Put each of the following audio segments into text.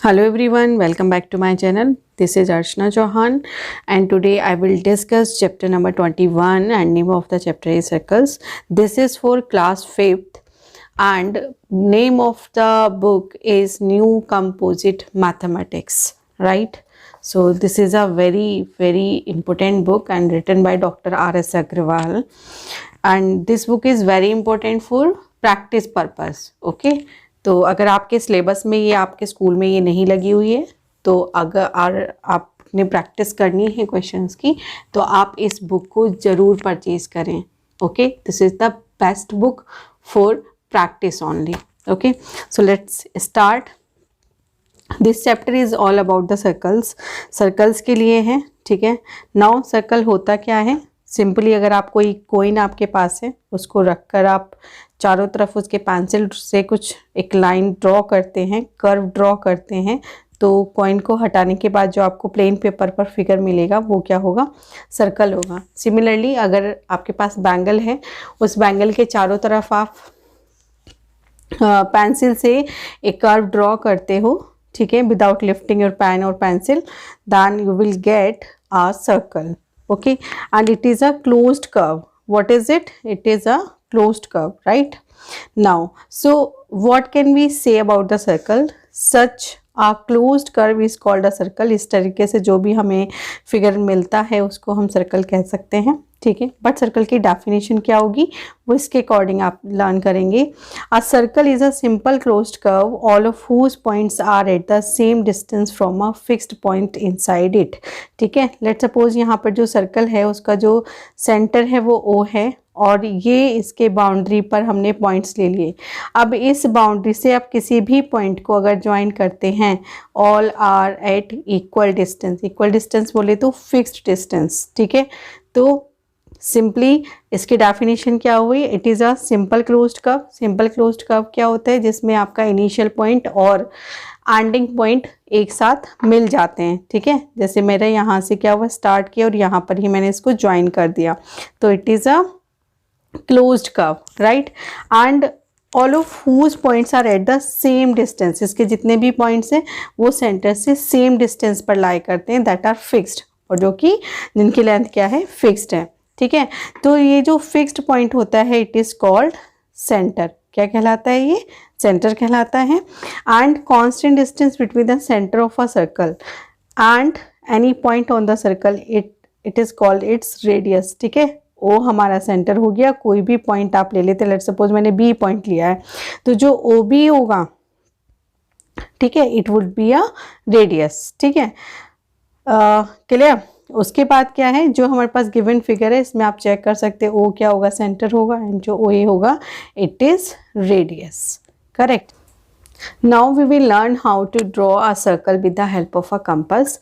Hello everyone, welcome back to my channel. This is Archana Chauhan and today I will discuss chapter number 21 and name of the chapter is circles. This is for class 5th and name of the book is New Composite Mathematics, right? So this is a very important book and written by Dr. R.S. Agrawal, and this book is very important for practice purpose. Okay, तो अगर आपके syllabus में ये आपके school में ये नहीं लगी हुई है तो अगर आपने प्रैक्टिस करनी है क्वेश्चंस की तो आप इस बुक को ज़रूर परचेज करें. Okay, this is the best book for practice only. Okay, so let's start. This chapter is all about the circles. Circles के लिए है. ठीक है, नाउ सर्कल होता क्या है. सिंपली अगर आप कोई कोइन आपके पास है उसको रखकर आप चारों तरफ उसके पेंसिल से कुछ एक लाइन ड्रॉ करते हैं, कर्व ड्रॉ करते हैं, तो कॉइन को हटाने के बाद जो आपको प्लेन पेपर पर फिगर मिलेगा वो क्या होगा, सर्कल होगा. सिमिलरली अगर आपके पास बैंगल है उस बैंगल के चारों तरफ आप पेंसिल से एक कर्व ड्रॉ करते हो. ठीक है, विदाउट लिफ्टिंग योर पेन और pencil, then you will get a circle. Okay, and it is a closed curve. What is it? It is a closed curve, right? Now, so what can we say about the circle? Such a closed curve is called a circle. इस तरीके से जो भी हमें figure मिलता है उसको हम सर्कल कह सकते हैं. ठीक है, बट सर्कल की डेफिनेशन क्या होगी वो इसके अकॉर्डिंग आप लर्न करेंगे. A circle is a simple closed curve all of whose points are at the same distance from a fixed point inside it. ठीक है, लेट सपोज यहाँ पर जो सर्कल है उसका जो सेंटर है वो O है और ये इसके बाउंड्री पर हमने पॉइंट्स ले लिए. अब इस बाउंड्री से आप किसी भी पॉइंट को अगर ज्वाइन करते हैं all are at equal distance. Equal distance बोले तो फिक्स्ड डिस्टेंस. ठीक है, तो सिंपली इसकी डेफिनेशन क्या हुई, it is a simple closed curve. Simple closed curve क्या होता है, जिसमें आपका इनिशियल पॉइंट और एंडिंग पॉइंट एक साथ मिल जाते हैं. ठीक है, जैसे मेरे यहाँ से क्या हुआ, स्टार्ट किया और यहाँ पर ही मैंने इसको ज्वाइन कर दिया, तो it is a closed curve, right. And all of whose points are at the same distance. इसके जितने भी पॉइंट्स हैं वो सेंटर से सेम डिस्टेंस पर लाई करते हैं, दैट आर फिक्स्ड, और जो कि जिनकी लेंथ क्या है, फिक्स्ड है. ठीक है, तो ये जो फिक्स्ड पॉइंट होता है इट इज़ कॉल्ड सेंटर. क्या कहलाता है, ये सेंटर कहलाता है. And constant distance between the centre of a circle and any point on the circle it is called its radius. ठीक है, ओ हमारा सेंटर हो गया. कोई भी पॉइंट आप ले लेते, लेट सपोज मैंने बी पॉइंट लिया है, तो जो ओ बी होगा, ठीक है, it would be a radius. ठीक है, क्लियर. उसके बाद क्या है, जो हमारे पास गिवन फिगर है इसमें आप चेक कर सकते हो ओ क्या होगा, सेंटर होगा, एंड जो ओ ए होगा it is radius. Correct. Now we will learn how to draw a circle with the help of a compass.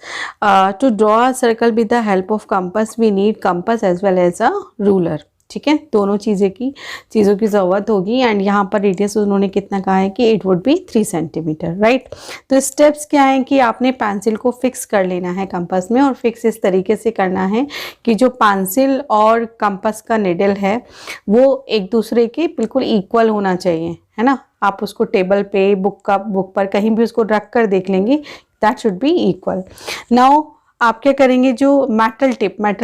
To draw a circle with the help of compass we need compass as well as a ruler. ठीक है, दोनों चीज़ों की ज़रूरत होगी. And यहाँ पर radius उन्होंने कितना कहा है कि it would B 3 centimetre, right. तो स्टेप्स क्या हैं कि आपने पेंसिल को फिक्स कर लेना है कंपास में, और फिक्स इस तरीके से करना है कि जो पेंसिल और कंपास का निडल है वो एक दूसरे के बिल्कुल इक्वल होना चाहिए, है ना. आप उसको टेबल पे बुक पर कहीं भी उसको रख कर देख लेंगे, that should be equal. Now आप क्या करेंगे, जो मेटल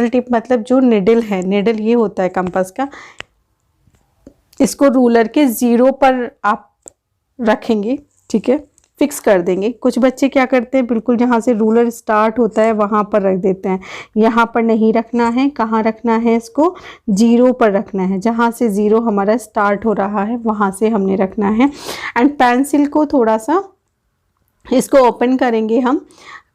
टिप मतलब जो निडल है, निडल ये होता है कंपास का, इसको रूलर के 0 पर आप रखेंगे. ठीक है, फिक्स कर देंगे. कुछ बच्चे क्या करते हैं, बिल्कुल जहाँ से रूलर स्टार्ट होता है वहाँ पर रख देते हैं. यहाँ पर नहीं रखना है. कहाँ रखना है, इसको 0 पर रखना है. जहाँ से 0 हमारा स्टार्ट हो रहा है वहाँ से हमने रखना है. एंड पेंसिल को थोड़ा सा इसको ओपन करेंगे हम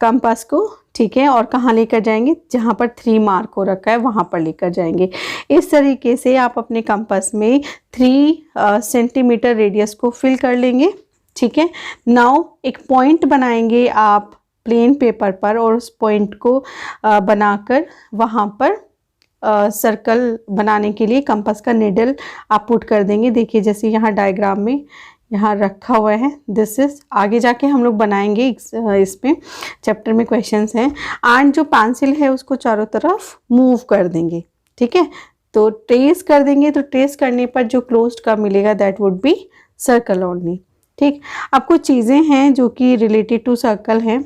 कंपास को. ठीक है, और कहाँ लेकर जाएंगे, जहाँ पर 3 मार्क हो रखा है वहाँ पर लेकर जाएंगे. इस तरीके से आप अपने कंपास में 3 सेंटीमीटर रेडियस को फिल कर लेंगे. ठीक है, नाउ एक पॉइंट बनाएंगे आप प्लेन पेपर पर, और उस पॉइंट को बनाकर वहाँ पर सर्कल बनाने के लिए कंपास का निडल आप पुट कर देंगे. देखिए जैसे यहाँ डायग्राम में यहाँ रखा हुआ है, दिस इज. आगे जाके हम लोग बनाएंगे, इसमें चैप्टर में क्वेश्चंस हैं. एंड जो पेंसिल है उसको चारों तरफ मूव कर देंगे. ठीक है, तो ट्रेस कर देंगे. तो ट्रेस करने पर जो क्लोज्ड कर्व मिलेगा that would B circle only. ठीक। अब कुछ चीज़ें हैं जो कि रिलेटेड टू सर्कल हैं।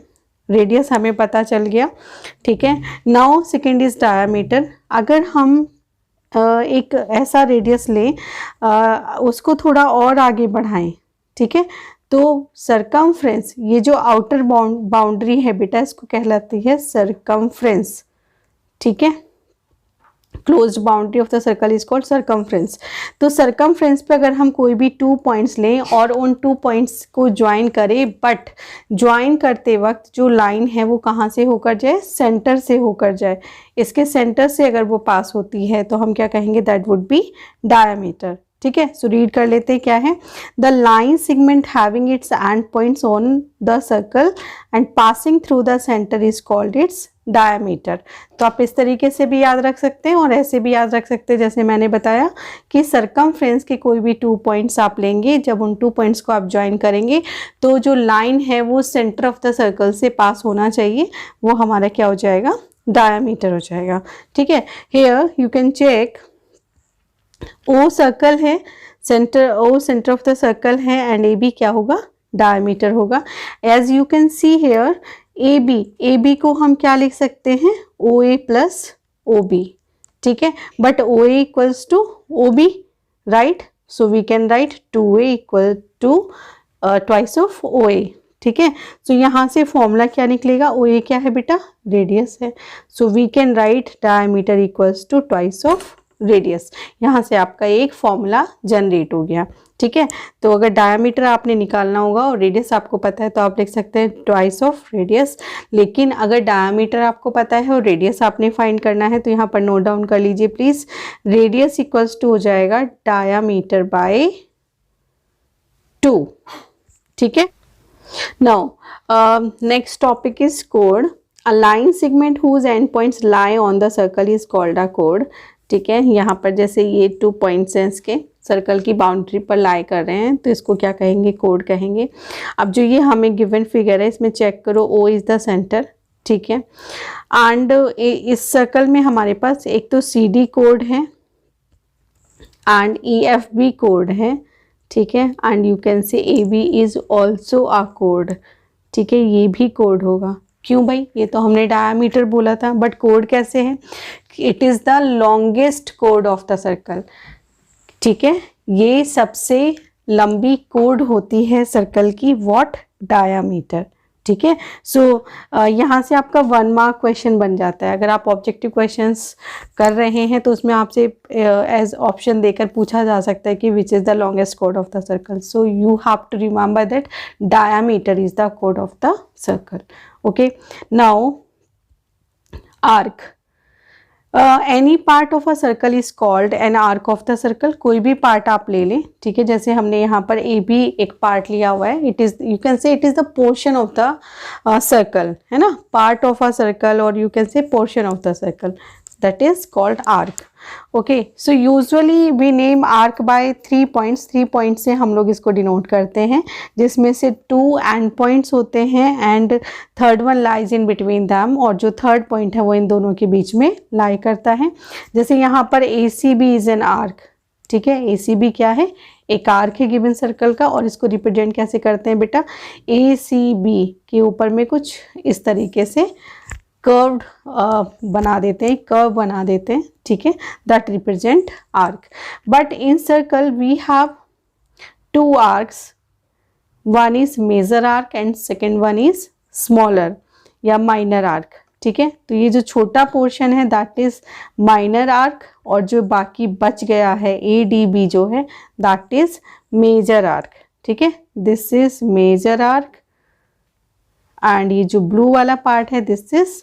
रेडियस हमें पता चल गया, ठीक है। Now second is diameter. अगर हम एक ऐसा रेडियस लें, उसको थोड़ा और आगे बढ़ाएं, ठीक है, तो सरकमफ्रेंस, ये जो आउटर बाउंड्री है बेटा, इसको कहलाती है सरकमफ्रेंस, ठीक है। Closed boundary of the circle is called circumference. तो सरकमफ्रेंस पे अगर हम कोई भी 2 पॉइंट्स लें और उन 2 पॉइंट्स को ज्वाइन करें, बट ज्वाइन करते वक्त जो लाइन है वो कहाँ से होकर जाए, सेंटर से होकर जाए। इसके सेंटर से अगर वो पास होती है तो हम क्या कहेंगे, दैट वुड बी डायामीटर, ठीक है। सो रीड कर लेते हैं क्या है। The line segment having its and points on the circle and passing through the centre is called it's diameter. तो आप इस तरीके से भी याद रख सकते हैं और ऐसे भी याद रख सकते हैं, जैसे मैंने बताया कि सरकमफ्रेंस के कोई भी 2 पॉइंट्स आप लेंगे, जब उन 2 पॉइंट्स को आप ज्वाइन करेंगे तो जो लाइन है वो सेंटर ऑफ द सर्कल से पास होना चाहिए, वो हमारा क्या हो जाएगा, डायामीटर हो जाएगा, ठीक है। Here you can check, O circle है, centre, O centre of the circle है, एंड ए बी क्या होगा, डायमीटर होगा। As you can see here A B को हम क्या लिख सकते हैं, ओ ए प्लस ओ बी, ठीक है। But O A equals to O B, right, so we can write 2a equal to twice of O A, ठीक है। सो यहाँ से फॉर्मूला क्या निकलेगा, ओ ए क्या है बेटा, रेडियस है, so we can write diameter equals to twice of radius. यहाँ से आपका एक फॉर्मूला जनरेट हो गया, ठीक है। तो अगर डायमीटर आपने निकालना होगा और रेडियस आपको पता है तो आप लिख सकते हैं ट्वाइस ऑफ रेडियस। लेकिन अगर डायमीटर आपको पता है और रेडियस आपने फाइंड करना है तो यहाँ पर नोट डाउन कर लीजिए प्लीज। रेडियस इक्वल्स टू हो जाएगा डायमीटर बाय 2, ठीक है। नाउ नेक्स्ट टॉपिक इज कोड। A line segment whose end points lie on the circle is called a कोड, ठीक है। यहाँ पर जैसे ये 2 पॉइंट्स हैं इसके सर्कल की बाउंड्री पर लाई कर रहे हैं तो इसको क्या कहेंगे, कोड कहेंगे। अब जो ये हमें गिवन फिगर है इसमें चेक करो, ओ इज़ द सेंटर, ठीक है। एंड इस सर्कल में हमारे पास एक तो सी डी कोड है एंड ई एफ बी कोड है, ठीक है। And you can say A B is also a कोड, ठीक है, ये भी कोड होगा। क्यों भाई, ये तो हमने डायमीटर बोला था, बट कोड कैसे है, इट इज़ द लॉन्गेस्ट कोड ऑफ द सर्कल, ठीक है। ये सबसे लंबी कोड होती है सर्कल की, व्हाट, डायामीटर, ठीक है। सो यहाँ से आपका 1 मार्क क्वेश्चन बन जाता है। अगर आप ऑब्जेक्टिव क्वेश्चंस कर रहे हैं तो उसमें आपसे एज ऑप्शन देकर पूछा जा सकता है कि विच इज़ द लॉन्गेस्ट कोड of the circle. So you have to remember that diameter is the कोड of the circle, okay. Now arc, any part of a circle is called an arc of the circle. कोई भी part आप ले लें, ठीक है। जैसे हमने यहाँ पर ए बी एक पार्ट लिया हुआ है, it is, you can say it is the portion of the circle, है ना, पार्ट ऑफ अ सर्कल, और you can say portion of the circle, that is called arc, okay. So usually we name arc by 3 points. 3 point से हम लोग इसको denote करते हैं, जिसमें से 2 एंड पॉइंट्स होते हैं and third one lies in between them, और जो थर्ड पॉइंट है वो इन दोनों के बीच में लाई करता है। जैसे यहाँ पर A C B is an arc, ठीक है। ए सी बी क्या है, एक आर्क है गिवन सर्कल का, और इसको रिप्रेजेंट कैसे करते हैं बेटा, ए सी बी के ऊपर में कुछ इस तरीके से कर्व्ड बना देते हैं, कर्व बना देते हैं, ठीक है, that represent arc. But in circle we have 2 arcs, one is major arc and second one is smaller या माइनर आर्क, ठीक है। तो ये जो छोटा पोर्शन है दैट इज माइनर आर्क, और जो बाकी बच गया है ए डी बी जो है दैट इज मेजर आर्क, ठीक है। This is major arc and ये जो ब्लू वाला पार्ट है this is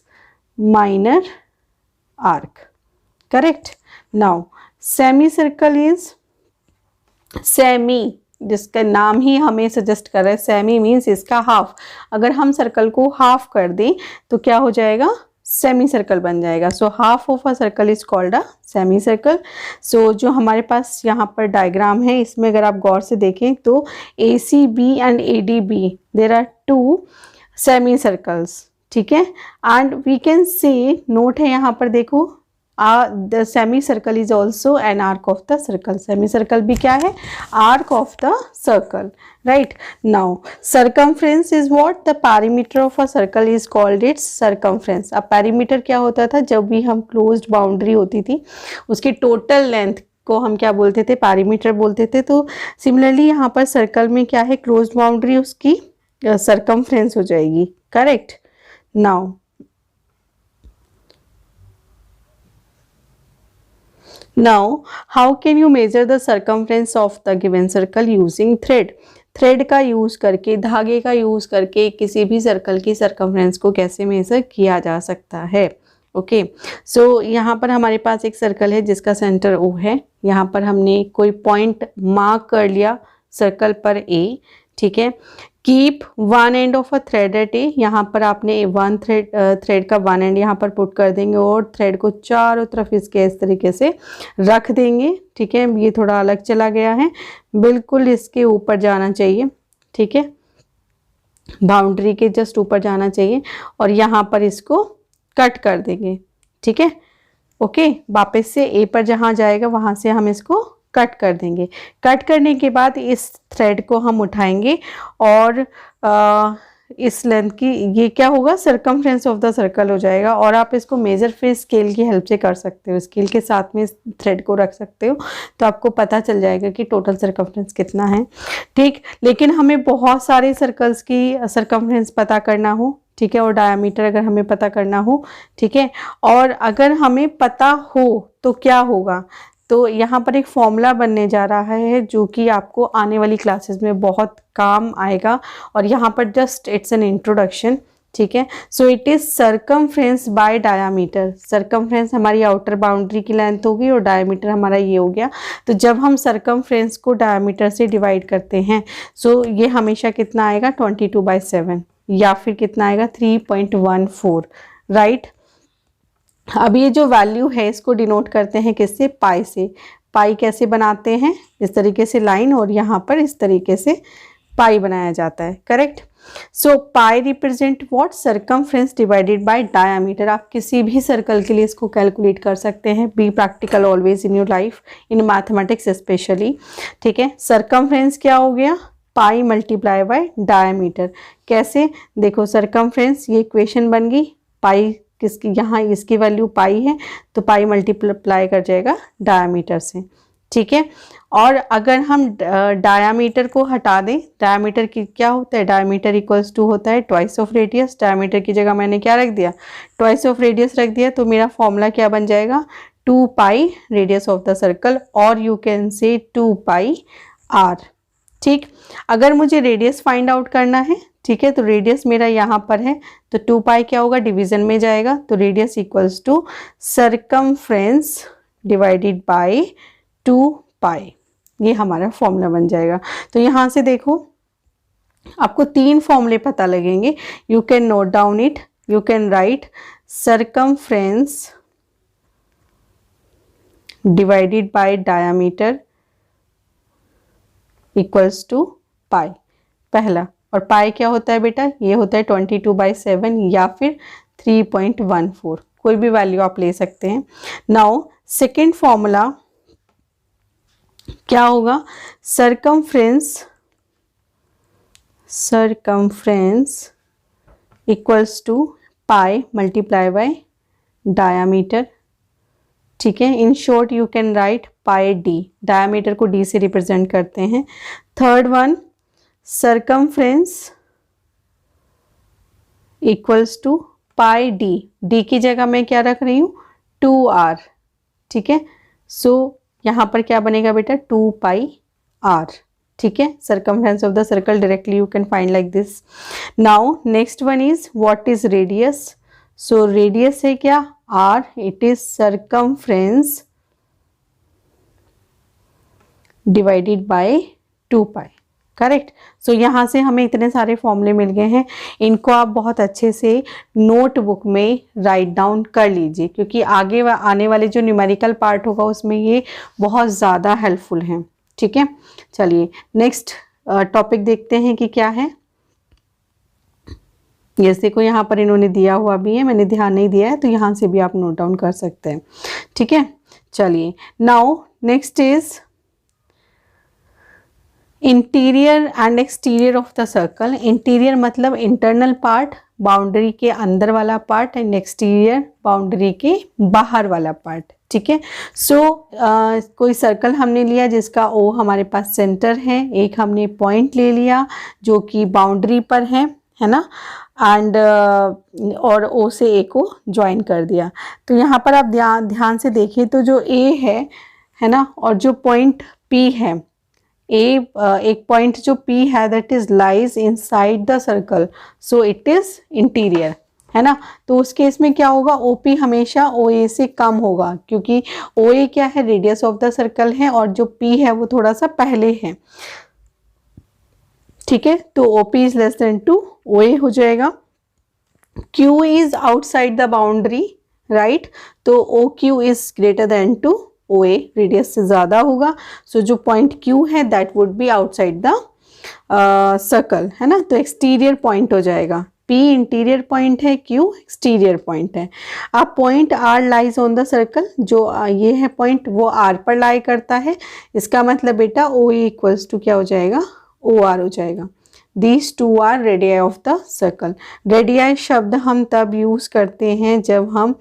minor arc, correct. Now semi circle is, semi जिसका नाम ही हमें सजेस्ट कर रहा है, सेमी मीन्स इसका हाफ। अगर हम सर्कल को हाफ कर दें तो क्या हो जाएगा, सेमी सर्कल बन जाएगा। So half of a circle is called a semi circle. So जो हमारे पास यहाँ पर डायग्राम है इसमें अगर आप गौर से देखें तो A C B and A D B there are 2 semi circles, ठीक है। And we can say, note है यहाँ पर देखो, the semi circle is also an arc of the circle, semi circle भी क्या है, arc of the circle, right. Now circumference is what, the perimeter of a circle is called its circumference. अब perimeter क्या होता था, जब भी हम क्लोज्ड बाउंड्री होती थी उसकी टोटल लेंथ को हम क्या बोलते थे, पेरीमीटर बोलते थे। तो सिमिलरली यहाँ पर सर्कल में क्या है, क्लोज्ड बाउंड्री उसकी सर्कमफ्रेंस हो जाएगी, correct. Now, how can you measure the circumference of the given circle using thread? Thread का यूज करके, धागे का यूज करके किसी भी सर्कल की सर्कमफ्रेंस को कैसे मेजर किया जा सकता है। ओके, सो यहाँ पर हमारे पास एक सर्कल है जिसका सेंटर O है। यहाँ पर हमने कोई पॉइंट मार्क कर लिया सर्कल पर A, ठीक है। Keep one end of a thread at A, यहाँ पर आपने वन थ्रेड का वन एंड यहाँ पर पुट कर देंगे और थ्रेड को चारों तरफ इसके इस तरीके से रख देंगे, ठीक है। ये थोड़ा अलग चला गया है, बिल्कुल इसके ऊपर जाना चाहिए, ठीक है, बाउंड्री के जस्ट ऊपर जाना चाहिए और यहाँ पर इसको कट कर देंगे, ठीक है। ओके, वापस से ए पर जहाँ जाएगा वहाँ से हम इसको कट कर देंगे। कट करने के बाद इस थ्रेड को हम उठाएंगे और इस लेंथ की, ये क्या होगा, सर्कमफ्रेंस ऑफ द सर्कल हो जाएगा। और आप इसको मेजर फिर स्केल की हेल्प से कर सकते हो, स्केल के साथ में इस थ्रेड को रख सकते हो तो आपको पता चल जाएगा कि टोटल सर्कमफ्रेंस कितना है, ठीक। लेकिन हमें बहुत सारे सर्कल्स की सर्कमफ्रेंस पता करना हो, ठीक है, और डायामीटर अगर हमें पता करना हो, ठीक है, और अगर हमें पता हो तो क्या होगा, तो यहाँ पर एक फॉर्मूला बनने जा रहा है जो कि आपको आने वाली क्लासेस में बहुत काम आएगा। और यहाँ पर जस्ट इट्स एन इंट्रोडक्शन, ठीक है। So it is circumference by diameter. Circumference हमारी आउटर बाउंड्री की लेंथ होगी और डायामीटर हमारा ये हो गया। तो जब हम सर्कमफ्रेंस को डायामीटर से डिवाइड करते हैं सो ये हमेशा कितना आएगा, 22/7 या फिर कितना आएगा, 3.14, राइट। अब ये जो वैल्यू है इसको डिनोट करते हैं किससे, पाई से। पाई कैसे बनाते हैं, इस तरीके से लाइन और यहाँ पर इस तरीके से पाई बनाया जाता है, correct. So pi represent what, circumference divided by diameter. आप किसी भी सर्कल के लिए इसको कैलकुलेट कर सकते हैं। Be practical always in your life, in mathematics specially, ठीक है। सर्कमफ्रेंस क्या हो गया, पाई मल्टीप्लाई बाय डायामीटर। कैसे, देखो सर्कमफ्रेंस, ये इक्वेशन बन गई, पाई किसकी, यहाँ इसकी वैल्यू पाई है तो पाई मल्टीप्लाई कर जाएगा डायामीटर से, ठीक है। और अगर हम डायामीटर को हटा दें, डायामीटर की क्या होता है, डायामीटर इक्वल्स टू होता है ट्वाइस ऑफ रेडियस। डायामीटर की जगह मैंने क्या रख दिया, ट्वाइस ऑफ रेडियस रख दिया, तो मेरा फॉर्मूला क्या बन जाएगा, 2 पाई रेडियस ऑफ द सर्कल, और यू कैन से 2 पाई आर, ठीक। अगर मुझे रेडियस फाइंड आउट करना है, ठीक है, तो रेडियस मेरा यहाँ पर है तो 2 पाई क्या होगा, डिवीजन में जाएगा, तो radius equals to circumference divided by 2 pi, ये हमारा फॉर्मूला बन जाएगा। तो यहाँ से देखो आपको 3 फॉर्मूले पता लगेंगे, you can note down it, you can write circumference divided by diameter equals to pi, पहला। और पाई क्या होता है बेटा, ये होता है 22/7 या फिर 3.14, कोई भी वैल्यू आप ले सकते हैं। नाउ सेकेंड फॉर्मूला क्या होगा, circumference equals to pi multiply by diameter, ठीक है। In short you can write pi D, diameter को डी से रिप्रेजेंट करते हैं। Third one, circumference equals to pi D, D की जगह मैं क्या रख रही हूँ, 2r, ठीक है। सो यहाँ पर क्या बनेगा बेटा, 2 पाई r, ठीक है। Circumference of the circle directly you can find like this. Now next one is what is radius. So radius है क्या, r, it is circumference divided by 2 pi, correct. So यहाँ से हमें इतने सारे फॉर्मूले मिल गए हैं, इनको आप बहुत अच्छे से नोटबुक में राइट डाउन कर लीजिए क्योंकि आगे आने वाले जो न्यूमेरिकल पार्ट होगा उसमें ये बहुत ज़्यादा हेल्पफुल हैं, ठीक है। चलिए नेक्स्ट टॉपिक देखते हैं कि क्या है। जैसे को यहाँ पर इन्होंने दिया हुआ भी है, मैंने ध्यान नहीं दिया है तो यहाँ से भी आप नोट डाउन कर सकते हैं, ठीक है, चलिए now next is interior and exterior of the circle. Interior मतलब इंटरनल पार्ट, बाउंड्री के अंदर वाला पार्ट, एंड एक्सटीरियर बाउंड्री के बाहर वाला पार्ट। ठीक है, सो कोई सर्कल हमने लिया जिसका ओ हमारे पास सेंटर है, एक हमने पॉइंट ले लिया जो कि बाउंड्री पर है ना, एंड और ओ से ए को ज्वाइन कर दिया। तो यहाँ पर आप ध्यान से देखिए तो जो ए है ना, और जो पॉइंट पी है, एक पॉइंट जो P है that is lies inside the circle, so it is interior, है ना। तो उस केस में क्या होगा, OP हमेशा OA से कम होगा, क्योंकि OA क्या है, रेडियस ऑफ द सर्कल है, और जो P है वो थोड़ा सा पहले है। ठीक है, तो OP is less than to OA हो जाएगा। Q is outside the boundary, right, तो OQ is greater than to OA, radius से ज़्यादा होगा, सो जो पॉइंट Q है that would be outside the circle, है ना। तो एक्सटीरियर पॉइंट हो जाएगा, P इंटीरियर पॉइंट है, Q एक्सटीरियर पॉइंट है। अब point R lies on the circle, जो ये है पॉइंट वो R पर लाई करता है, इसका मतलब बेटा OA इक्वल्स टू क्या हो जाएगा, OR हो जाएगा। These two are radii of the circle. Radii शब्द हम तब यूज करते हैं जब हम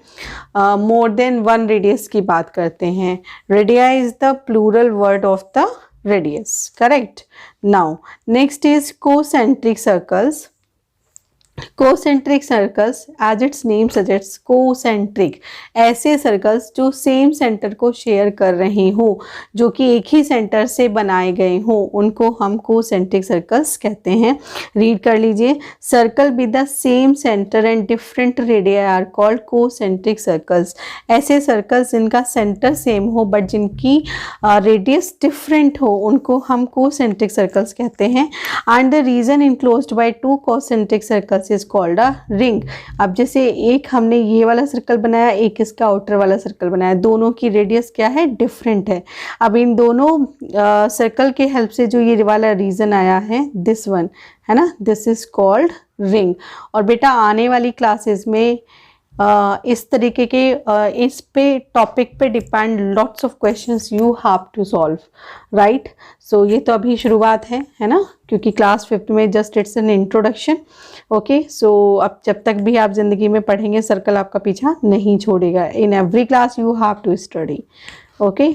more than one radius की बात करते हैं। Radii is the plural word of the radius. Correct? Now next is concentric circles. Concentric circles, as its name suggests, concentric, ऐसे सर्कल्स जो सेम सेंटर को शेयर कर रहे हो, जो कि एक ही सेंटर से बनाए गए हो, उनको हम कोसेंट्रिक सर्कल्स कहते हैं। रीड कर लीजिए, circle with the same centre and different radius are called concentric circles. ऐसे सर्कल्स जिनका सेंटर सेम हो बट जिनकी रेडियस डिफरेंट हो, उनको हम कोसेंट्रिक सर्कल्स कहते हैं। And the region enclosed by two concentric circles is called a ring. अब जैसे एक हमने ये वाला सर्कल बनाया, एक इसका आउटर वाला सर्कल बनाया, दोनों की रेडियस क्या है, डिफरेंट है। अब इन दोनों सर्कल के हेल्प से जो ये वाला रीजन आया है, दिस वन, है ना, दिस इज कॉल्ड रिंग। और बेटा आने वाली क्लासेस में इस तरीके के इस पे टॉपिक पे depend lots of questions you have to solve, right. So ये तो अभी शुरुआत है ना, क्योंकि क्लास 5th में just it's an introduction. Okay, so अब जब तक भी आप जिंदगी में पढ़ेंगे, सर्कल आपका पीछा नहीं छोड़ेगा। In every class you have to study. Okay,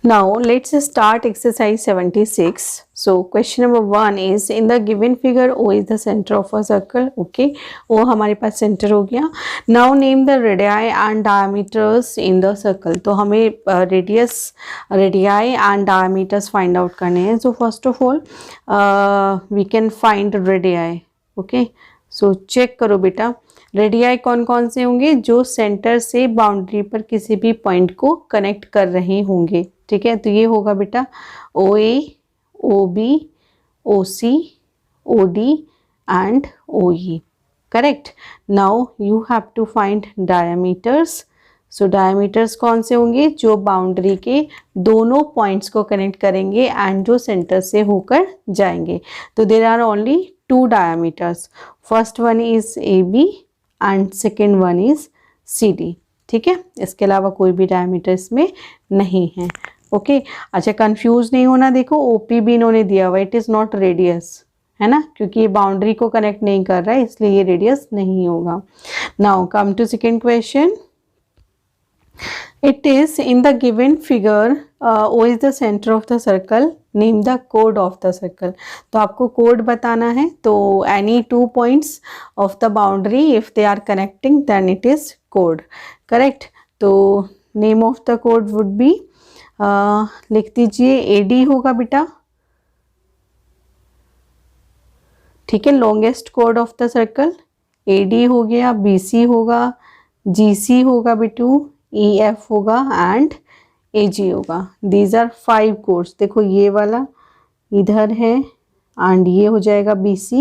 now let's start exercise 76. So question number 1 is, in the given figure O is the center of a circle. Okay, O हमारे पास center हो गया। Now name the radii and diameters in the circle. तो हमें radii and diameters find out करने हैं। So first of all we can find radii. Okay, so check करो बेटा, radii कौन कौन से होंगे, जो सेंटर से बाउंड्री पर किसी भी पॉइंट को कनेक्ट कर रहे होंगे। ठीक है, तो ये होगा बेटा OA, OB, OC, OD and OE। Correct. Now you have to find diameters. So diameters कौन से होंगे, जो बाउंड्री के दोनों पॉइंट्स को कनेक्ट करेंगे एंड जो सेंटर से होकर जाएंगे। तो there are only 2 diameters, first one is AB and second one is CD। ठीक है, इसके अलावा कोई भी डायमीटर इसमें नहीं है। ओके, अच्छा कंफ्यूज नहीं होना, देखो OP भी इन्होंने दिया हुआ, इट इज नॉट रेडियस, है ना, क्योंकि ये बाउंड्री को कनेक्ट नहीं कर रहा है, इसलिए ये रेडियस नहीं होगा। Now come to second question. It is in the given figure O is the center of the circle, name the chord of the circle। तो आपको कोड बताना है। तो any 2 points of the boundary if they are connecting then it is chord। correct। तो name of the chord would be लिख दीजिए AD होगा बेटा। ठीक है, longest chord of the circle AD हो गया, BC होगा, GC होगा बेटू, EF होगा एंड AG होगा। These are 5 chords. देखो ये वाला इधर है एंड ये हो जाएगा BC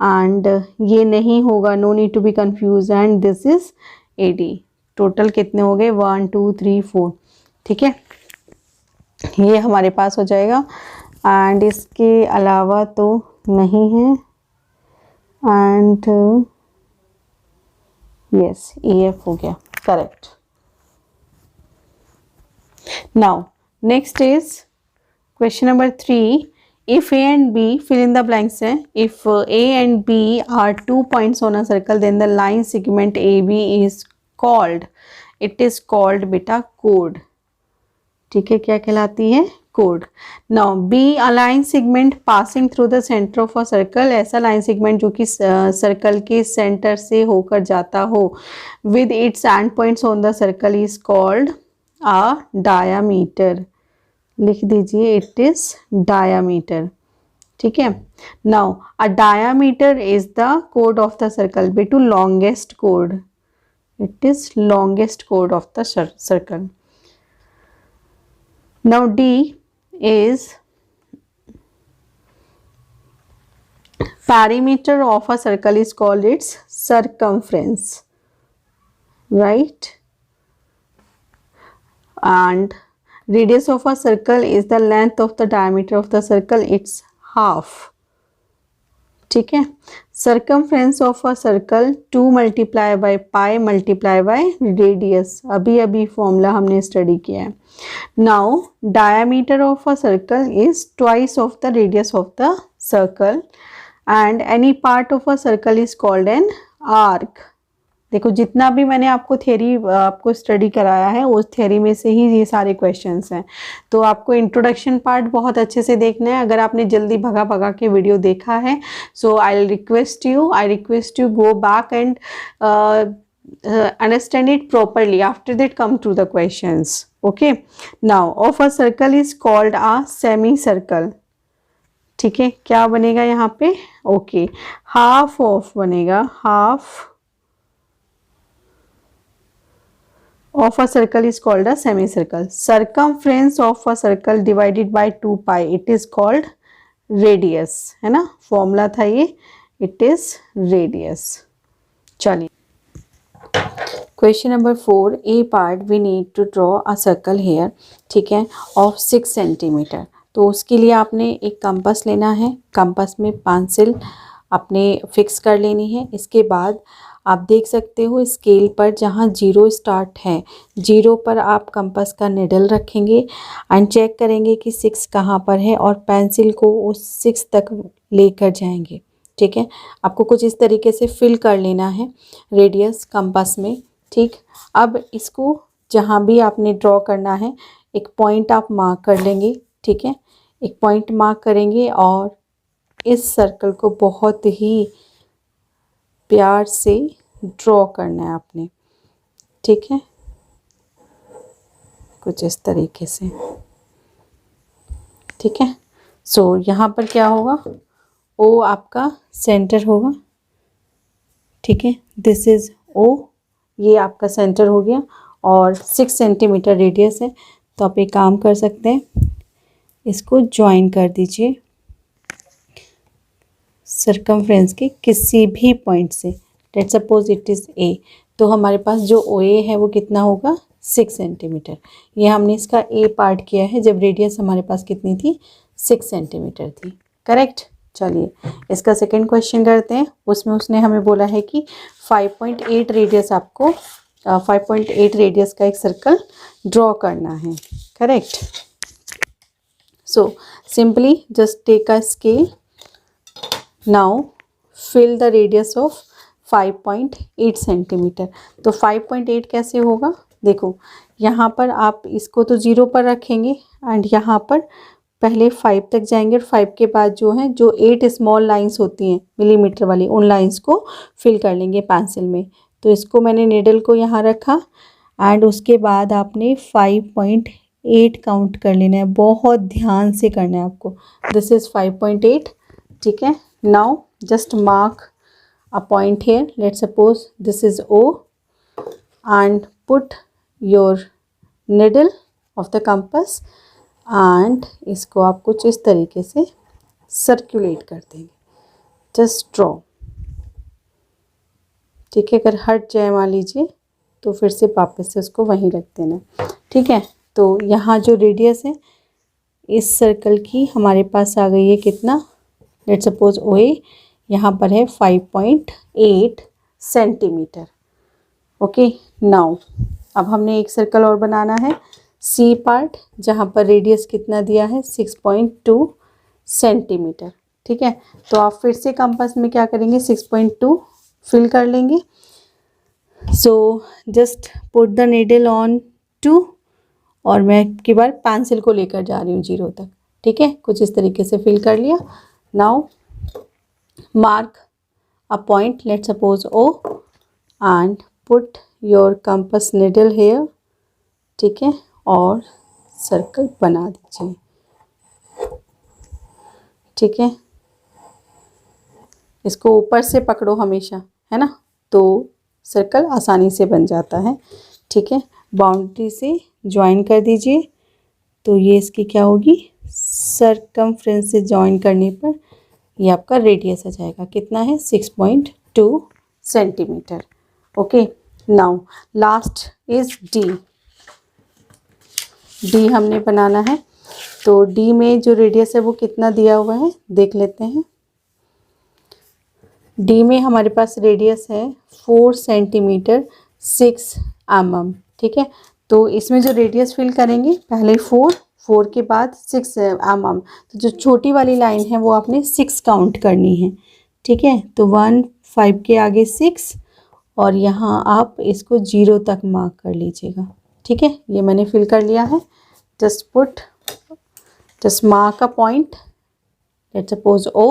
एंड ये नहीं होगा, no need to be confuse, and this is AD। टोटल कितने हो गए, 1 2 3 4। ठीक है, ये हमारे पास हो जाएगा एंड इसके अलावा तो नहीं है एंड यस EF हो गया। Correct. Now, next is question number 3. If A and B, fill in the blanks. If A and B are 2 points on a circle, then the line segment AB is called, it is called बेटा chord. ठीक है, क्या कहलाती है? chord. Now B, a line segment passing through the center of a circle, ऐसा line segment जो कि circle के सेंटर से होकर जाता हो, with its end points on the circle is called a diameter. लिख दीजिए, इट इज डायामीटर. ठीक है. Now a diameter is the कोड ऑफ द सर्कल. बेटू longest code, it is longest कोड of the circle. Now D is perimeter of a circle is called its circumference, right? And radius of a circle is the length of the diameter of the circle, it's half. ठीक है. circumference of a circle 2 multiply by pi multiply by radius. अभी अभी formula हमने study किया है. now diameter of a circle is twice of the radius of the circle and any part of a circle is called an arc. देखो, जितना भी मैंने आपको थ्योरी आपको स्टडी कराया है उस थ्योरी में से ही ये सारे क्वेश्चंस हैं. तो आपको इंट्रोडक्शन पार्ट बहुत अच्छे से देखना है. अगर आपने जल्दी भगा भगा के वीडियो देखा है, so I request you go back and understand it properly. After that come to the questions. Okay, now of a circle is called a semicircle. ठीक है, क्या बनेगा यहाँ पे? ओके, हाफ ऑफ बनेगा, half of a circle is called a semicircle. circumference of a circle divided by 2 pi, it is called radius. है ना, formula था ये, it is radius. चलिए, question number 4. A part we need to draw a circle here. ठीक है, of 6 centimetre. तो उसके लिए आपने एक कंपास लेना है. कंपास में पेंसिल आपने फिक्स कर लेनी है. इसके बाद आप देख सकते हो स्केल पर जहाँ 0 स्टार्ट है, 0 पर आप कंपास का निडल रखेंगे एंड चेक करेंगे कि 6 कहाँ पर है और पेंसिल को उस 6 तक लेकर जाएंगे. ठीक है, आपको कुछ इस तरीके से फिल कर लेना है रेडियस कंपास में. ठीक, अब इसको जहाँ भी आपने ड्रॉ करना है एक पॉइंट आप मार्क कर लेंगे. ठीक है, एक पॉइंट मार्क करेंगे और इस सर्कल को बहुत ही प्यार से ड्रॉ करना है आपने. ठीक है, कुछ इस तरीके से. ठीक है, सो यहाँ पर क्या होगा, ओ आपका सेंटर होगा. ठीक है, दिस इज ओ, ये आपका सेंटर हो गया और 6 सेंटीमीटर रेडियस है. तो आप एक काम कर सकते हैं, इसको ज्वाइन कर दीजिए सर्कमफ्रेंस के किसी भी पॉइंट से. Let's suppose it is a. तो हमारे पास जो ओ ए है वो कितना होगा, 6 सेंटीमीटर. ये हमने इसका ए पार्ट किया है जब रेडियस हमारे पास कितनी थी, 6 सेंटीमीटर थी. करेक्ट. चलिए, इसका सेकंड क्वेश्चन करते हैं. उसमें उसने हमें बोला है कि 5.8 रेडियस आपको 5.8 रेडियस का एक सर्कल ड्रॉ करना है. Correct. So simply just take a scale. Now fill the radius of 5.8 centimetre. तो 5.8 कैसे होगा, देखो यहाँ पर आप इसको तो 0 पर रखेंगे एंड यहाँ पर पहले 5 तक जाएंगे और 5 के बाद जो है जो 8 स्मॉल लाइंस होती हैं मिलीमीटर वाली, उन लाइंस को फिल कर लेंगे पेंसिल में. तो इसको मैंने निडल को यहाँ रखा एंड उसके बाद आपने 5.8 काउंट कर लेना है. बहुत ध्यान से करना है आपको. This is 5.8. ठीक है, now just mark a point here. Let's suppose this is O and put your needle of the compass and इसको आप कुछ इस तरीके से सर्कुलेट कर देंगे. just draw. ठीक है, अगर हट जाए मान लीजिए तो फिर से वापस से उसको वहीं रख देना. ठीक है, तो यहाँ जो रेडियस है इस सर्कल की हमारे पास आ गई है कितना, लेट्स सपोज ओ ए यहाँ पर है 5.8 सेंटीमीटर. ओके, नाउ अब हमने एक सर्कल और बनाना है. सी पार्ट जहाँ पर रेडियस कितना दिया है 6.2 सेंटीमीटर। ठीक है, तो आप फिर से कंपास में क्या करेंगे 6.2 फिल कर लेंगे। सो just put the needle on 2 और मैं की बार पेंसिल को लेकर जा रही हूँ 0 तक। ठीक है, कुछ इस तरीके से फिल कर लिया। Now mark a point, let suppose O and put your compass needle here. ठीक है, और सर्कल बना दीजिए। ठीक है, इसको ऊपर से पकड़ो हमेशा, है ना, तो सर्कल आसानी से बन जाता है। ठीक है, बाउंड्री से ज्वाइन कर दीजिए, तो ये इसकी क्या होगी, सरकमफ्रेंस से ज्वाइन करने पर ये आपका रेडियस आ जाएगा। कितना है 6.2 centimetre. Okay, now last is D. D हमने बनाना है, तो डी में जो रेडियस है वो कितना दिया हुआ है देख लेते हैं। डी में हमारे पास रेडियस है 4 सेंटीमीटर 6 mm। ठीक है, तो इसमें जो रेडियस फिल करेंगे पहले 4 के बाद 6 mm, तो जो छोटी वाली लाइन है वो आपने 6 काउंट करनी है। ठीक है, तो 1 5 के आगे 6 और यहाँ आप इसको 0 तक मार्क कर लीजिएगा। ठीक है, ये मैंने फिल कर लिया है। just mark a point, let's suppose O,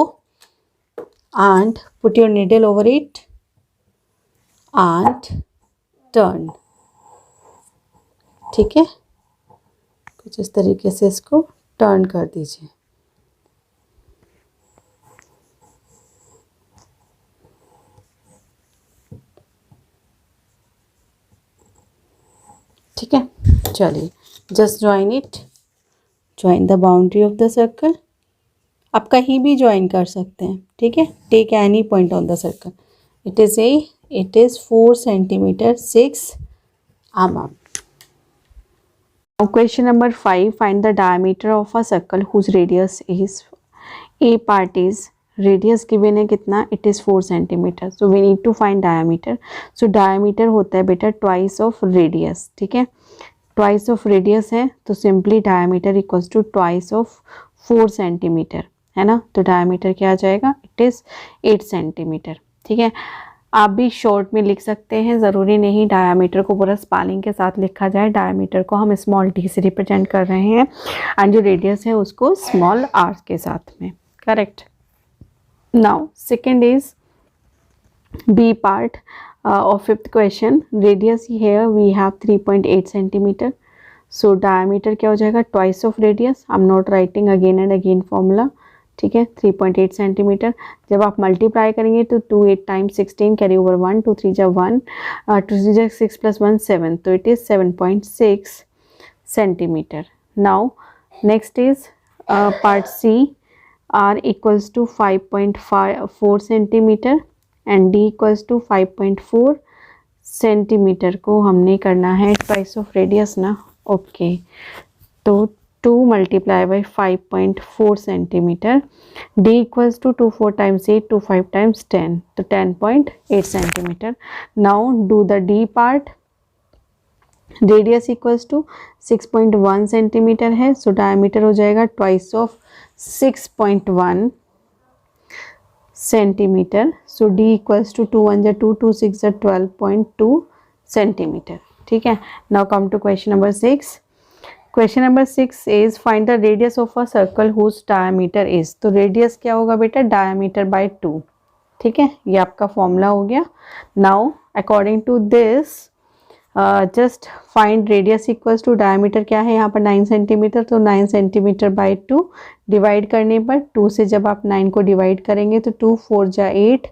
and put your needle over it and turn। ठीक है, कुछ इस तरीके से इसको टर्न कर दीजिए। ठीक है, चलिए just join it, join the boundary of the circle. आप कहीं भी ज्वाइन कर सकते हैं। ठीक है, take any point on the circle. It is 4 centimetre 6 mm। Now question number 5, find the diameter of a circle whose radius is, A part is radius given है कितना, it is 4 centimeter, so we need to find diameter। so diameter होता है बेटा twice of radius। ठीक है, twice of radius है तो simply diameter equals to twice of 4 centimeter, है ना, तो diameter क्या आ जाएगा, it is 8 centimeter। ठीक है, आप भी शॉर्ट में लिख सकते हैं, ज़रूरी नहीं डायमीटर को पूरा स्पेलिंग के साथ लिखा जाए। डायमीटर को हम स्मॉल डी से रिप्रेजेंट कर रहे हैं एंड जो रेडियस है उसको स्मॉल आर के साथ में। Correct. Now second is B part of fifth question. Radius here we have 3.8 centimetre. So diameter क्या हो जाएगा, twice of radius. I am not writing again and again formula. ठीक है, 3.8 सेंटीमीटर। जब आप मल्टीप्लाई करेंगे तो 2 8 टाइम्स 16 कैरी ओवर 1, 2 3 जा 1, 2 3 जा 6 + 1 7, तो it is 7.6 centimetre. Now next is part C. R equals to 5.4 centimetre and D equals to 5.4 centimetre को हमने करना है ट्वाइस ऑफ रेडियस ना। ओके, तो 2 multiplied by 5.4 centimetre. D equals to 2 4 times 8, 2 5 times 10, तो 10.8 centimetre. Now do the D part। Radius equals to 6.1 centimetre है, so diameter हो जाएगा twice of 6.1 centimetre. So D equals to 2 1 जा 2, 2 6 जा 12.2 centimetre. ठीक है, now come to question number 6। Question number 6 is find the radius of a circle whose diameter is. तो radius क्या होगा बेटा, डायमीटर बाय 2। ठीक है, ये आपका फॉर्मूला हो गया। Now according to this just find radius equals to diameter क्या है यहाँ पर 9 सेंटीमीटर, तो 9 सेंटीमीटर बाय 2 डिवाइड करने पर 2 से जब आप 9 को डिवाइड करेंगे तो 2 4 जा 8,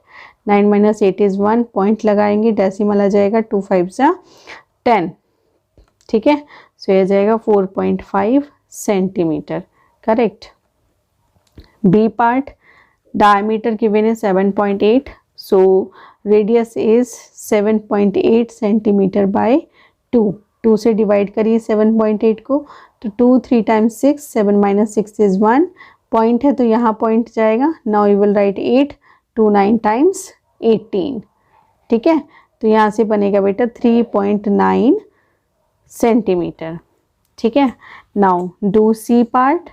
9 - 8 इज़ 1, पॉइंट लगाएंगे, डेसिमल आ जाएगा, 2 5 जा 10। ठीक है, सो ये जाएगा 4.5 centimetre. Correct. B part, diameter given है 7.8, so radius is 7.8 centimetre by 2। 2 से डिवाइड करिए 7.8 को, तो 2 3 टाइम्स 6, 7 - 6 इज 1, पॉइंट है तो यहाँ पॉइंट जाएगा। Now you will write 8, 2 9 times 18। ठीक है, तो यहाँ से बनेगा बेटा 3.9 सेंटीमीटर। ठीक है। Now do C part.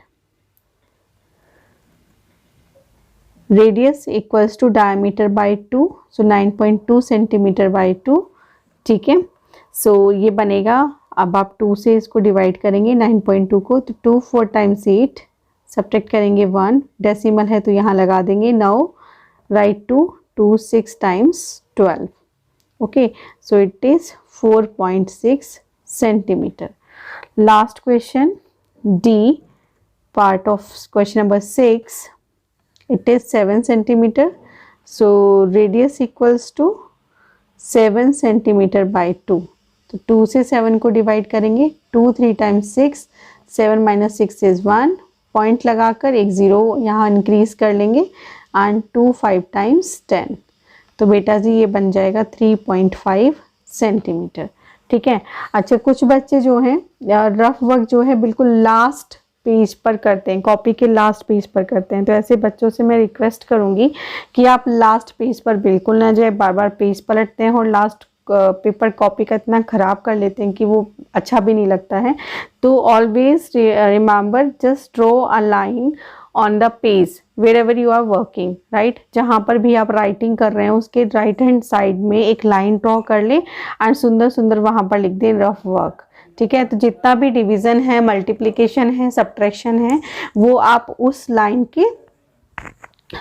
Radius equals to diameter by 2, so 9.2 centimetre by 2, ठीक है। सो ये बनेगा, अब आप 2 से इसको डिवाइड करेंगे 9.2 को, तो 2 4 टाइम्स 8, सब्ट्रैक्ट करेंगे 1, डेसिमल है तो यहाँ लगा देंगे। Now write to 2 6 times 12, okay, so it is 4.6 centimetre. Last question D part of question number 6, it is 7 centimeter, so radius equals to 7 centimeter by 2, तो 2 से 7 को डिवाइड करेंगे, 2 3 टाइम्स 6, 7 माइनस 6 इज 1, पॉइंट लगाकर एक ज़ीरो यहाँ increase कर लेंगे, and 2 5 times 10, तो बेटा जी ये बन जाएगा 3.5 सेंटीमीटर, ठीक है। अच्छा, कुछ बच्चे जो हैं रफ वर्क जो है बिल्कुल लास्ट पेज पर करते हैं, कॉपी के लास्ट पेज पर करते हैं, तो ऐसे बच्चों से मैं रिक्वेस्ट करूंगी कि आप लास्ट पेज पर बिल्कुल ना जाए, बार बार पेज पलटते हैं और लास्ट पेपर कॉपी का इतना ख़राब कर लेते हैं कि वो अच्छा भी नहीं लगता है। तो always remember, just draw a line on the page wherever you are working, right. जहाँ पर भी आप राइटिंग कर रहे हैं उसके राइट हैंड साइड में एक लाइन ड्रॉ कर लें एंड सुंदर सुंदर वहाँ पर लिख दें रफ वर्क, ठीक है। तो जितना भी डिवीज़न है, मल्टीप्लिकेशन है, सब्ट्रैक्शन है, वो आप उस लाइन के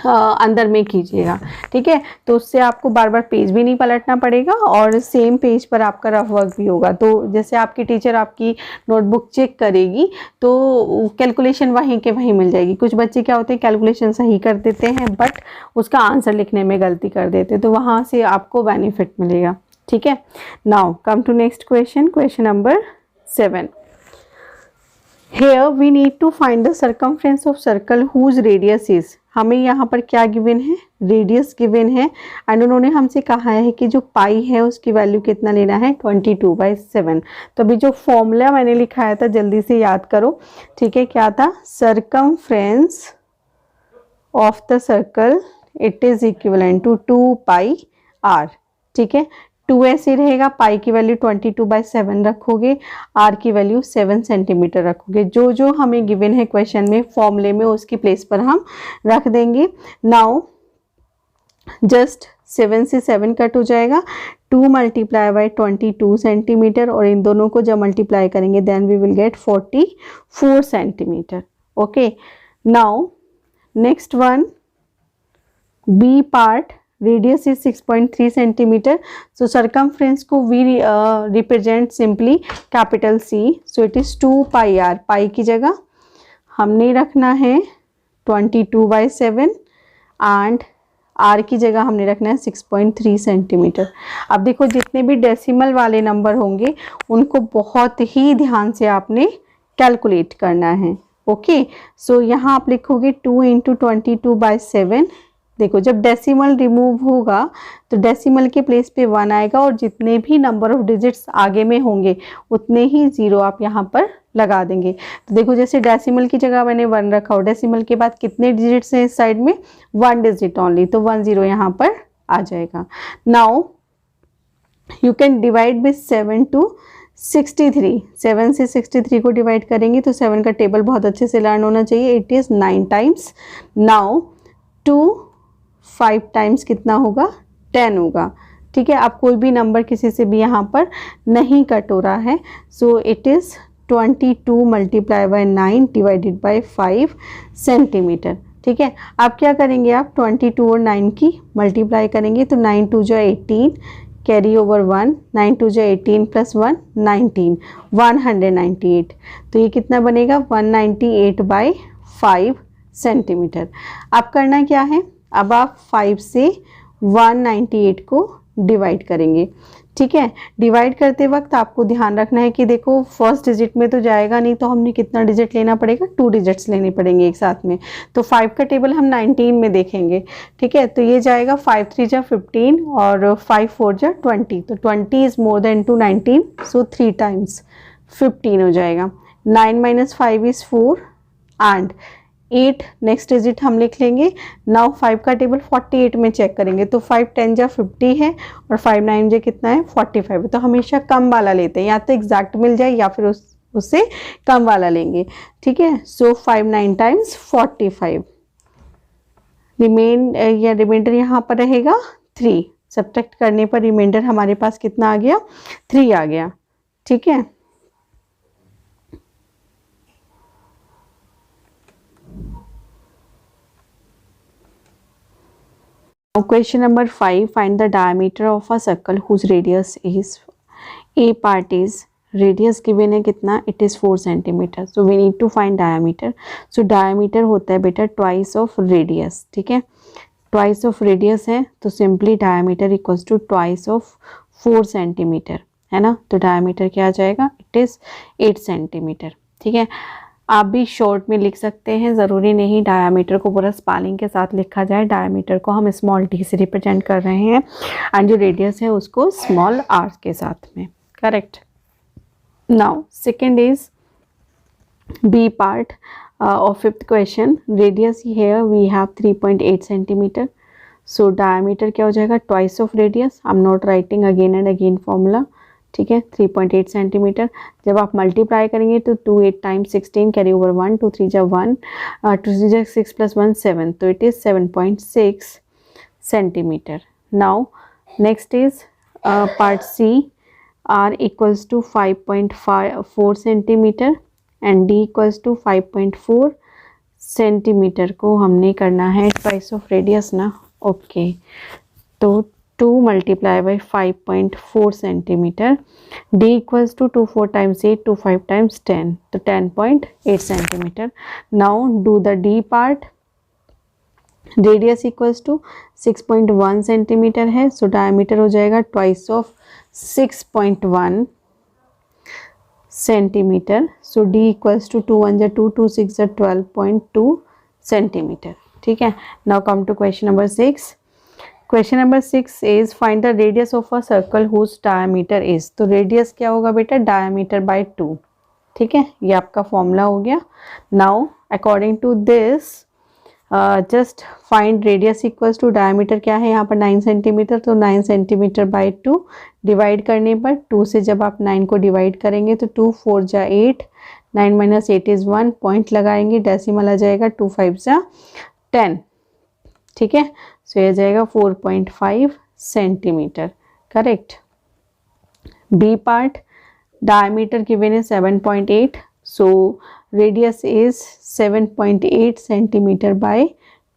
अंदर में कीजिएगा, ठीक है। तो उससे आपको बार बार पेज भी नहीं पलटना पड़ेगा और सेम पेज पर आपका रफ वर्क भी होगा। तो जैसे आपकी टीचर आपकी नोटबुक चेक करेगी तो कैलकुलेशन वहीं के वहीं मिल जाएगी। कुछ बच्चे क्या होते हैं, कैलकुलेशन सही कर देते हैं बट उसका आंसर लिखने में गलती कर देते हैं, तो वहाँ से आपको बेनिफिट मिलेगा, ठीक है। Now come to next question, question number 7. Here we need to find the circumference of circle whose radius is. हमें यहाँ पर क्या गिवन है, रेडियस गिवन है, एंड उन्होंने हमसे कहा है कि जो पाई है उसकी वैल्यू कितना लेना है, 22/7। तो अभी जो फॉर्मूला मैंने लिखाया था जल्दी से याद करो, ठीक है। क्या था, circumference of the circle it is equivalent to 2πr, ठीक है। 2 ऐसे रहेगा, पाई की वैल्यू 22/7 रखोगे, आर की वैल्यू 7 सेंटीमीटर रखोगे। जो जो हमें गिवन है क्वेश्चन में फॉर्मूले में उसकी प्लेस पर हम रख देंगे। नाउ जस्ट 7 से 7 कट हो जाएगा, 2 × 22 सेंटीमीटर, और इन दोनों को जब मल्टीप्लाई करेंगे then we will get 44 centimetre, okay. Now next one, B part, radius is 6.3 centimetre, so circumference को we represent simply capital C, so it is 2πr, pi की जगह हमने रखना है 22/7 एंड आर की जगह हमने रखना है 6.3 सेंटीमीटर। अब देखो जितने भी डेसिमल वाले नंबर होंगे उनको बहुत ही ध्यान से आपने कैलकुलेट करना है, ओके। सो यहाँ आप लिखोगे 2 × 22/7। देखो जब डेसिमल रिमूव होगा तो डेसिमल के प्लेस पे 1 आएगा और जितने भी नंबर ऑफ डिजिट्स आगे में होंगे उतने ही ज़ीरो आप यहाँ पर लगा देंगे। तो देखो जैसे डेसिमल की जगह मैंने 1 रखा और डेसिमल के बाद कितने डिजिट्स हैं इस साइड में, 1 डिजिट ओनली, तो 1 0 यहाँ पर आ जाएगा। Now you can divide with 7 to 63, 7 से 63 को डिवाइड करेंगे तो 7 का टेबल बहुत अच्छे से लर्न होना चाहिए, it is 9 times. Now 2 5 times कितना होगा, 10 होगा, ठीक है। अब कोई भी नंबर किसी से भी यहाँ पर नहीं कट हो रहा है, so it is 22 × 9 divided by 5 centimetre, ठीक है। अब क्या करेंगे आप 22 और 9 की मल्टीप्लाई करेंगे तो 9 2 × 18, कैरी ओवर 1, 9 2 × 18 + 1 19, 198, तो ये कितना बनेगा 198/5 सेंटीमीटर। अब करना क्या है, अब आप 5 से 198 को डिवाइड करेंगे, ठीक है। डिवाइड करते वक्त आपको ध्यान रखना है कि देखो फर्स्ट डिजिट में तो जाएगा नहीं, तो हमने कितना डिजिट लेना पड़ेगा, 2 डिजिट्स लेने पड़ेंगे एक साथ में। तो 5 का टेबल हम 19 में देखेंगे, ठीक है। तो ये जाएगा 5 3 × 15 और 5 4 × 20, तो 20 is more than 19, so 3 times 15 हो जाएगा। 9 - 5 इज़ 4 एंड 8 नेक्स्ट डिजिट हम लिख लेंगे। नाउ 5 का टेबल 48 में चेक करेंगे तो 5 10 × 50 है और 5 9 कितना है 45 है। तो हमेशा कम वाला लेते हैं, या तो एग्जैक्ट मिल जाए या फिर उससे कम वाला लेंगे, ठीक है। सो 5 9 टाइम्स 45, रिमाइंडर यहाँ पर रहेगा 3, सब्ट्रैक्ट करने पर रिमाइंडर हमारे पास कितना आ गया, 3 आ गया, ठीक है। Question number 5, find the diameter of a circle whose radius is, A part is, radius given है कितना, it is 4 centimetre, so we need to find diameter. So diameter होता है बेटा ट्वाइस ऑफ रेडियस, ठीक है, ट्वाइस ऑफ रेडियस है तो simply diameter equals to twice of 4 centimetre, है ना। तो डायमीटर क्या आ जाएगा, इट इज 8 सेंटीमीटर, ठीक है। आप भी शॉर्ट में लिख सकते हैं, ज़रूरी नहीं डायमीटर को पूरा स्पेलिंग के साथ लिखा जाए। डायमीटर को हम स्मॉल डी से रिप्रेजेंट कर रहे हैं एंड जो रेडियस है उसको स्मॉल आर के साथ में, correct. Now second is B part of fifth question, radius here we have 3.8 centimeter, so diameter क्या हो जाएगा, twice of radius, I'm not writing again and again formula, ठीक है। 3.8 सेंटीमीटर, जब आप मल्टीप्लाई करेंगे तो 2 8 टाइम्स 16 कैरी ओवर 1, 2 3 जा 1, 2 3 जा 6 प्लस 1 7, तो it is 7.6 centimetre. Now next is part C, r equals to 5.4 centimetre and d equals to 5.4 centimetre को हमने करना है ट्वाइस ऑफ रेडियस ना, ओके। तो 2 multiply by 5.4 centimetre, d equals to 2 4 times 8, 2 5 times 10, तो 10.8 centimetre. Now do the d part, radius equals to 6.1 centimetre है, so diameter हो जाएगा twice of 6.1 centimetre, so d equals to 2 1 जा 2, 2 6 जा 12.2 centimetre, ठीक है। Now come to question number 6। Question number 6 is find the radius of a circle whose diameter is, तो radius क्या होगा बेटा, डायमीटर बाय 2, ठीक है, ये आपका फॉर्मूला हो गया। Now according to this just find radius equals to diameter क्या है यहाँ पर 9 सेंटीमीटर, तो 9 सेंटीमीटर बाय 2 डिवाइड करने पर 2 से जब आप 9 को डिवाइड करेंगे तो 2 4 जा 8, 9 माइनस 8 इज 1, पॉइंट लगाएंगे, डेसिमल आ जाएगा 2 5 जा 10, ठीक है। सो ये जाएगा 4.5 centimetre, correct. B part, diameter given है 7.8, so radius is 7.8 centimetre by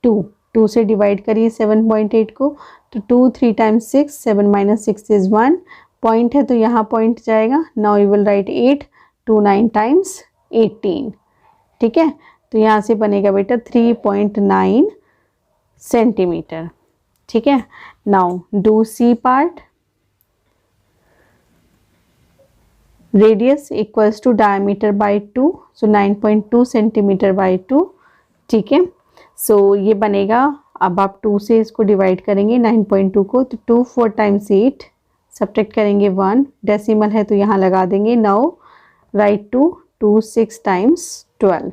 2, 2 से डिवाइड करिए 7.8 को, तो 2 3 टाइम्स 6, 7 माइनस 6 इज 1, पॉइंट है तो यहाँ पॉइंट जाएगा। Now you will write 8, 2 9 times 18, ठीक है। तो यहाँ से बनेगा बेटा 3.9 सेंटीमीटर, ठीक है। Now do C part, radius equals to diameter by 2, so 9.2 centimetre by 2, ठीक है। सो ये बनेगा, अब आप 2 से इसको डिवाइड करेंगे 9.2 को, तो 2 4 टाइम्स 8, सब्ट्रैक्ट करेंगे 1, डेसिमल है तो यहाँ लगा देंगे। Now right 2 6 times 12,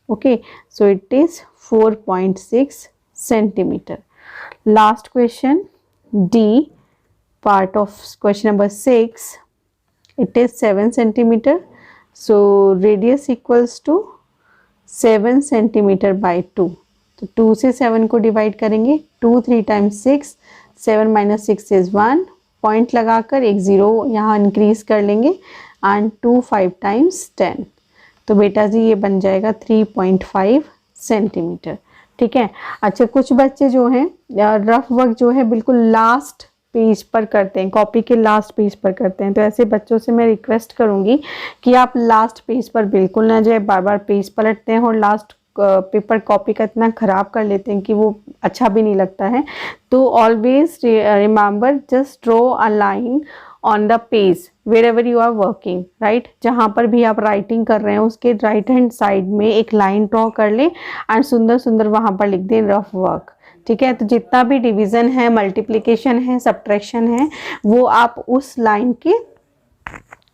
okay, so it is 4.6 centimetre. Last question D part of question number 6, it is 7 centimeter, so radius equals to 7 centimeter by 2, तो 2 से 7 को डिवाइड करेंगे, 2 3 टाइम्स 6, 7 माइनस 6 इज 1, पॉइंट लगाकर एक 0 यहाँ इंक्रीज कर लेंगे एंड 2 5 टाइम्स 10, तो बेटा जी ये बन जाएगा 3.5 सेंटीमीटर, ठीक है। अच्छा, कुछ बच्चे जो हैं रफ वर्क जो है बिल्कुल लास्ट पेज पर करते हैं, कॉपी के लास्ट पेज पर करते हैं, तो ऐसे बच्चों से मैं रिक्वेस्ट करूंगी कि आप लास्ट पेज पर बिल्कुल ना जाए, बार बार पेज पलटते हैं और लास्ट पेपर कॉपी का इतना ख़राब कर लेते हैं कि वो अच्छा भी नहीं लगता है। तो always remember, just draw a line on the page wherever you are working, right. जहाँ पर भी आप राइटिंग कर रहे हैं उसके राइट हैंड साइड में एक लाइन ड्रॉ कर लें एंड सुंदर सुंदर वहाँ पर लिख दें रफ वर्क, ठीक है। तो जितना भी डिवीज़न है, मल्टीप्लिकेशन है, सब्ट्रैक्शन है, वो आप उस लाइन के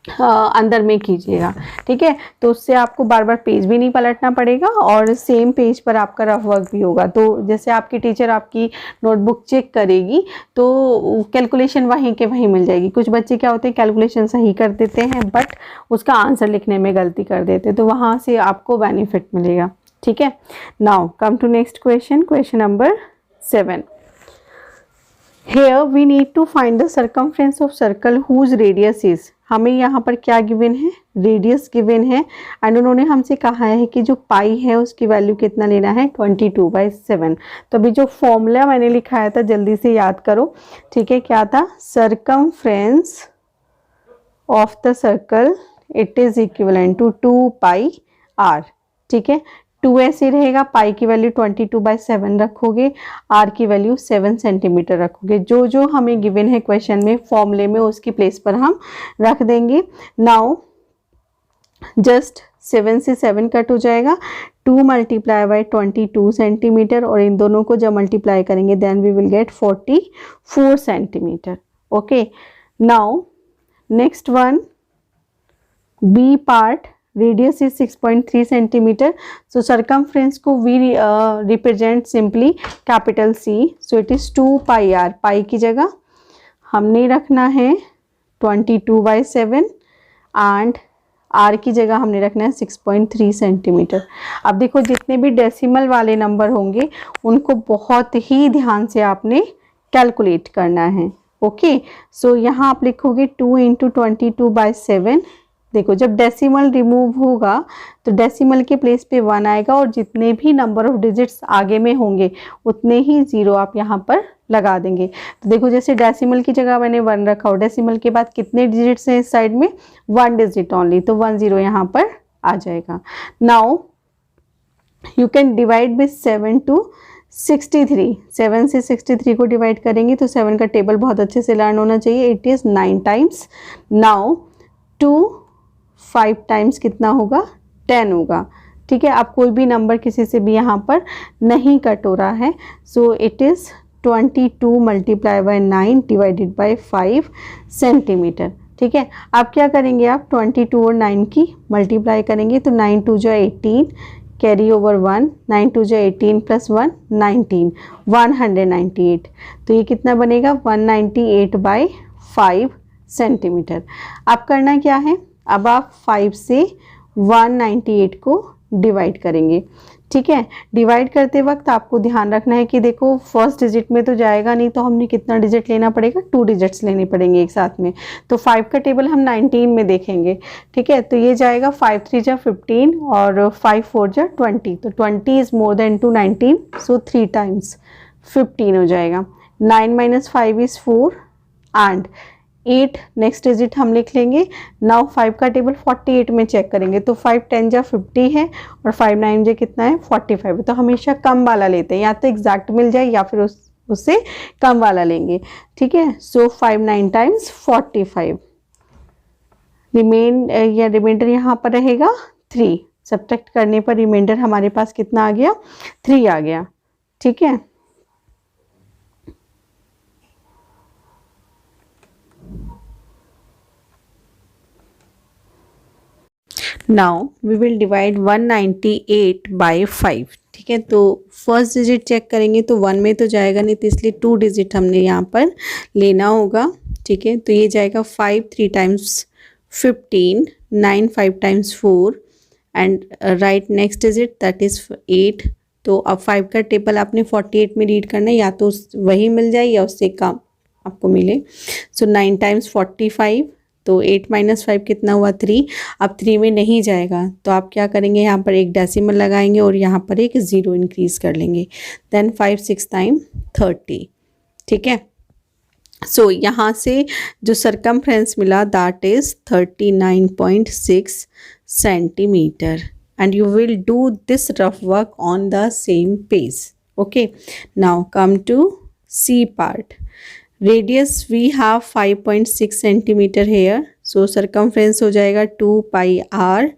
अंदर में कीजिएगा, ठीक है। तो उससे आपको बार बार पेज भी नहीं पलटना पड़ेगा और सेम पेज पर आपका रफ वर्क भी होगा। तो जैसे आपकी टीचर आपकी नोटबुक चेक करेगी तो कैलकुलेशन वहीं के वहीं मिल जाएगी। कुछ बच्चे क्या होते हैं, कैलकुलेशन सही कर देते हैं बट उसका आंसर लिखने में गलती कर देते हैं, तो वहाँ से आपको बेनिफिट मिलेगा, ठीक है। Now come to next question, question number 7। Here we need to find the circumference of circle whose radius is, हमें यहाँ पर क्या गिवन है, रेडियस गिवन है एंड उन्होंने हमसे कहा है कि जो पाई है उसकी वैल्यू कितना लेना है, 22/7। तो अभी जो फॉर्मूला मैंने लिखाया था जल्दी से याद करो, ठीक है। क्या था, circumference of the circle it is equivalent to 2πr, ठीक है। 2 ऐसे रहेगा, पाई की वैल्यू 22/7 रखोगे, आर की वैल्यू 7 सेंटीमीटर रखोगे। जो जो हमें गिवन है क्वेश्चन में फॉर्मूले में उसकी प्लेस पर हम रख देंगे। नाउ जस्ट 7 से 7 कट हो जाएगा, 2 × 22 सेंटीमीटर और इन दोनों को जब मल्टीप्लाई करेंगे then we will get 44 centimetre. Okay, now next one, B part, radius is 6.3 centimetre. so circumference को we represent simply capital C, so it is 2πr। Pi की जगह हमने रखना है 22/7 एंड r की जगह हमने रखना है 6.3 सेंटीमीटर। अब देखो जितने भी डेसिमल वाले नंबर होंगे उनको बहुत ही ध्यान से आपने कैलकुलेट करना है। ओके, सो यहाँ आप लिखोगे 2 × 22/7। देखो जब डेसिमल रिमूव होगा तो डेसिमल के प्लेस पे 1 आएगा और जितने भी नंबर ऑफ डिजिट्स आगे में होंगे उतने ही 0 आप यहाँ पर लगा देंगे। तो देखो जैसे डेसिमल की जगह मैंने 1 रखा और डेसिमल के बाद कितने डिजिट्स हैं इस साइड में, 1 डिजिट ओनली, तो 1 0 यहाँ पर आ जाएगा। Now you can divide by 7 to 63। 7 से 63 को डिवाइड करेंगे तो 7 का टेबल बहुत अच्छे से लर्न होना चाहिए, it is 9 times. Now 2 5 times कितना होगा, 10 होगा, ठीक है। अब कोई भी नंबर किसी से भी यहाँ पर नहीं कट हो रहा है, so it is 22 × 9 divided by 5 centimetre, ठीक है। अब क्या करेंगे आप 22 और 9 की मल्टीप्लाई करेंगे तो 9 2 × 18, कैरी ओवर 1, 9 2 × 18 + 1 19, 198। तो ये कितना बनेगा, 198/5 सेंटीमीटर। अब करना क्या है, अब आप 5 से 198 को डिवाइड करेंगे, ठीक है। डिवाइड करते वक्त आपको ध्यान रखना है कि देखो फर्स्ट डिजिट में तो जाएगा नहीं, तो हमने कितना डिजिट लेना पड़ेगा, 2 डिजिट्स लेने पड़ेंगे एक साथ में। तो 5 का टेबल हम 19 में देखेंगे, ठीक है। तो ये जाएगा 5 3 × 15 और 5 4 × 20, तो 20 is more than 19, so 3 times 15 हो जाएगा। 9 - 5 इज़ 4 एंड 8 नेक्स्ट डिजिट हम लिख लेंगे। नाउ 5 का टेबल 48 में चेक करेंगे तो 5 10 × 50 है और 5 9 ज कितना है, 45 है। तो हमेशा कम वाला लेते हैं, या तो एग्जैक्ट मिल जाए या फिर उससे कम वाला लेंगे, ठीक है। सो 5 9 टाइम्स 45, रिमाइंडर यहाँ पर रहेगा 3। सब्ट्रैक्ट करने पर रिमाइंडर हमारे पास कितना आ गया, 3 आ गया, ठीक है। नाउ वी विल डिवाइड 198/5, ठीक है। तो फर्स्ट डिजिट चेक करेंगे तो 1 में तो जाएगा नहीं, तो इसलिए 2 डिजिट हमने यहाँ पर लेना होगा, ठीक है। तो ये जाएगा 5 3 times 15, 9 5 times 4 and right next digit that is 8। तो अब 5 का टेबल आपने 48 में रीड करना है, या तो वही मिल जाए या उससे कम आपको मिले। सो 9 टाइम्स 45, तो 8 - 5 कितना हुआ, 3। अब 3 में नहीं जाएगा तो आप क्या करेंगे, यहाँ पर एक डेसिमल लगाएंगे और यहाँ पर एक 0 इंक्रीज कर लेंगे, देन 5 6 टाइम 30, ठीक है। सो यहाँ से जो सरकमफ्रेंस मिला that is 39.6 centimetre and you will do this rough work on the same page. Okay, now come to C part. Radius we have 5.6 centimetre here, so circumference हो जाएगा 2πr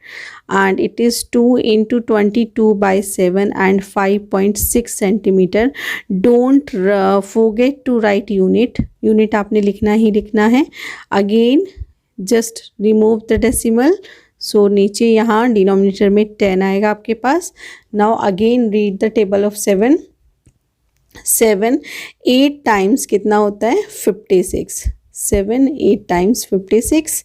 and it is 2 × 22/7 and 5.6 centimetre. Don't forget to write unit, unit आपने लिखना ही लिखना है। Again just remove the decimal. So नीचे यहाँ denominator में 10 आएगा आपके पास. Now again read the table of 7. 7 8 times कितना होता है 56. 7 8 टाइम्स 56.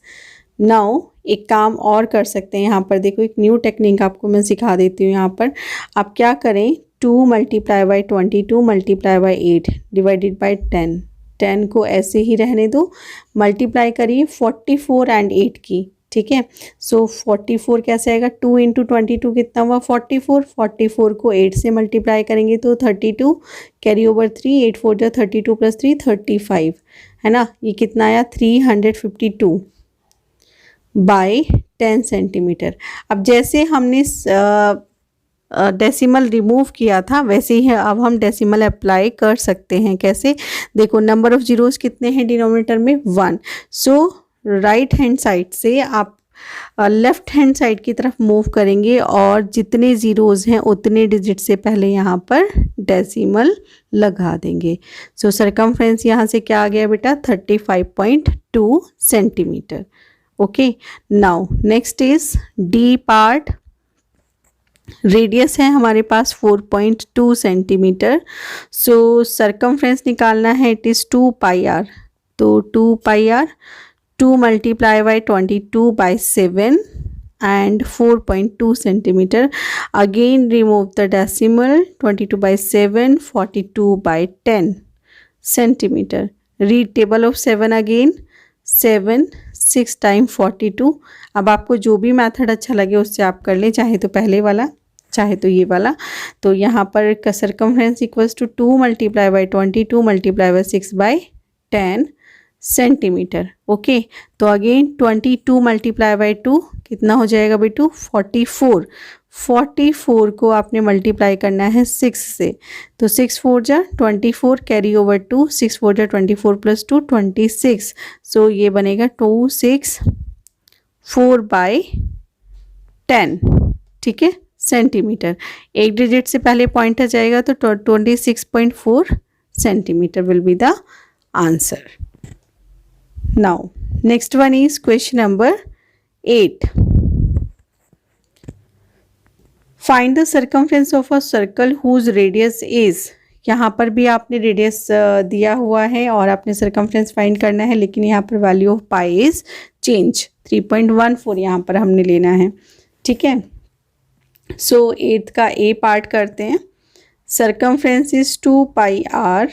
नाउ एक काम और कर सकते हैं यहाँ पर. देखो एक न्यू टेक्निक आपको मैं सिखा देती हूँ. यहाँ पर आप क्या करें, 2 multiply by 22 multiply by 8 divided by 10. 10 को ऐसे ही रहने दो. मल्टीप्लाई करिए 44 एंड 8 की. ठीक है. सो 44 कैसे आएगा, 2 इंटू 22 कितना हुआ 44. 44 को 8 से मल्टीप्लाई करेंगे तो 32. कैरी ओवर 3, 8 4 जा 32 प्लस 3 35 है ना. ये कितना आया 352 बाय 10 सेंटीमीटर. अब जैसे हमने डेसिमल रिमूव किया था वैसे ही अब हम डेसिमल अप्लाई कर सकते हैं. कैसे, देखो नंबर ऑफ जीरोस कितने हैं डिनोमिनेटर में 1. सो राइट हैंड साइड से आप लेफ्ट हैंड साइड की तरफ मूव करेंगे और जितने ज़ीरोज़ हैं उतने डिजिट से पहले यहाँ पर डेसिमल लगा देंगे. सो सरकमफ्रेंस यहाँ से क्या आ गया बेटा 35.2 centimetre. Okay. Now next is D part. Radius है हमारे पास 4.2 सेंटीमीटर. सो सरकमफ्रेंस निकालना है, इट इज़ 2 पाई आर. तो 2 pi r 2 multiply by 22 by 7 and 4.2 centimeter. Again remove the decimal. 22 by 7 42 by 10 centimeter. Read table of 7 again. 7 6 time 42. अब आपको जो भी method अच्छा लगे उससे आप कर लें, चाहे तो पहले वाला चाहे तो ये वाला. तो यहाँ पर का circumference equals to 2 multiply by 22 multiply by 6 by 10 centimetre. Okay. तो अगेन 22 मल्टीप्लाई बाई 2 कितना हो जाएगा बेटू 44. 44 को आपने मल्टीप्लाई करना है 6 से. तो 6 4 जा 24 कैरी ओवर 2 6 4 जा 24 प्लस 2 26. सो ये बनेगा 264 बाई 10. ठीक है सेंटीमीटर. एक डिजिट से पहले पॉइंट आ जाएगा तो 26.4 centimetre will be the answer. Now next one is question number 8. Find the circumference of a circle whose radius is. यहाँ पर भी आपने रेडियस दिया हुआ है और आपने सर्कमफ्रेंस फाइंड करना है, लेकिन यहाँ पर value of pi is change 3.14 यहाँ पर हमने लेना है. ठीक है. सो 8th का ए पार्ट करते हैं. Circumference is 2 pi r.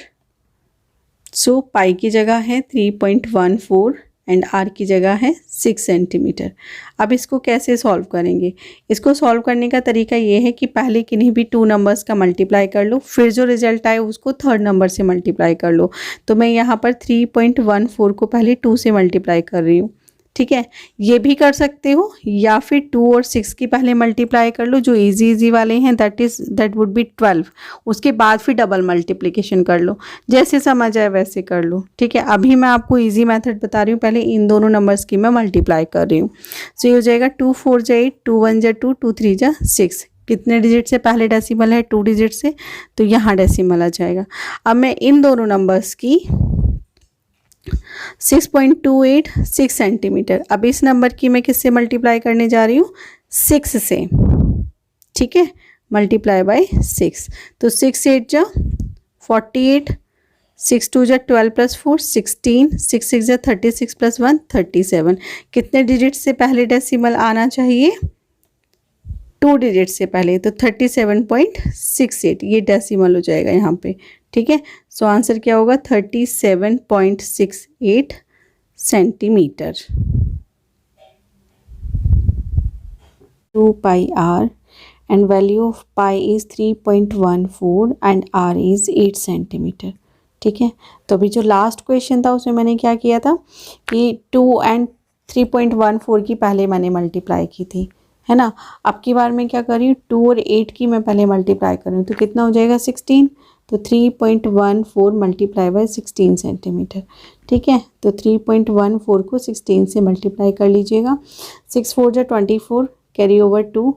So pi की जगह है 3.14 एंड आर की जगह है 6 सेंटीमीटर. अब इसको कैसे सॉल्व करेंगे, इसको सॉल्व करने का तरीका ये है कि पहले किन्हीं भी 2 नंबर्स का मल्टीप्लाई कर लो, फिर जो रिजल्ट आए उसको 3rd नंबर से मल्टीप्लाई कर लो. तो मैं यहाँ पर 3.14 को पहले 2 से मल्टीप्लाई कर रही हूँ. ठीक है. ये भी कर सकते हो या फिर 2 और 6 की पहले मल्टीप्लाई कर लो, जो इजी वाले हैं दैट वुड बी 12. उसके बाद फिर डबल मल्टीप्लिकेशन कर लो, जैसे समझ आए वैसे कर लो. ठीक है. अभी मैं आपको इजी मेथड बता रही हूँ, पहले इन दोनों नंबर्स की मैं मल्टीप्लाई कर रही हूँ. सो ये हो जाएगा 2 4 जा 8 2 1 जा 2 2 3 जा 6. कितने डिजिट से पहले डेसिमल है 2 डिजिट से, तो यहाँ डेसिमल आ जाएगा. अब मैं इन दोनों नंबर्स की 6.28 6 सेंटीमीटर. अब इस नंबर की मैं किससे मल्टीप्लाई करने जा रही हूँ 6 से. ठीक है. Multiply by 6. तो 6 8 जा 48 6 2 जा 12 प्लस 4 16 6 6 जा 36 प्लस 1 37. कितने डिजिट से पहले डेसिमल आना चाहिए 2 डिजिट से पहले, तो 37.68 ये डेसिमल हो जाएगा यहाँ पे. ठीक है. सो आंसर क्या होगा 37.68 centimetre. 2 pi R and value of pi is 3.14 and R is 8 centimetre. ठीक है. तो अभी जो लास्ट क्वेश्चन था उसमें मैंने क्या किया था कि 2 एंड 3.14 की पहले मैंने मल्टीप्लाई की थी, है ना. अब की बार मैं क्या कर रही हूँ 2 और 8 की मैं पहले मल्टीप्लाई कर रही हूँ, तो कितना हो जाएगा 16. तो 3.14 मल्टीप्लाई बाय 16 सेंटीमीटर. ठीक है. तो 3.14 को 16 से मल्टीप्लाई कर लीजिएगा. 6 4 जा 24 कैरी ओवर 2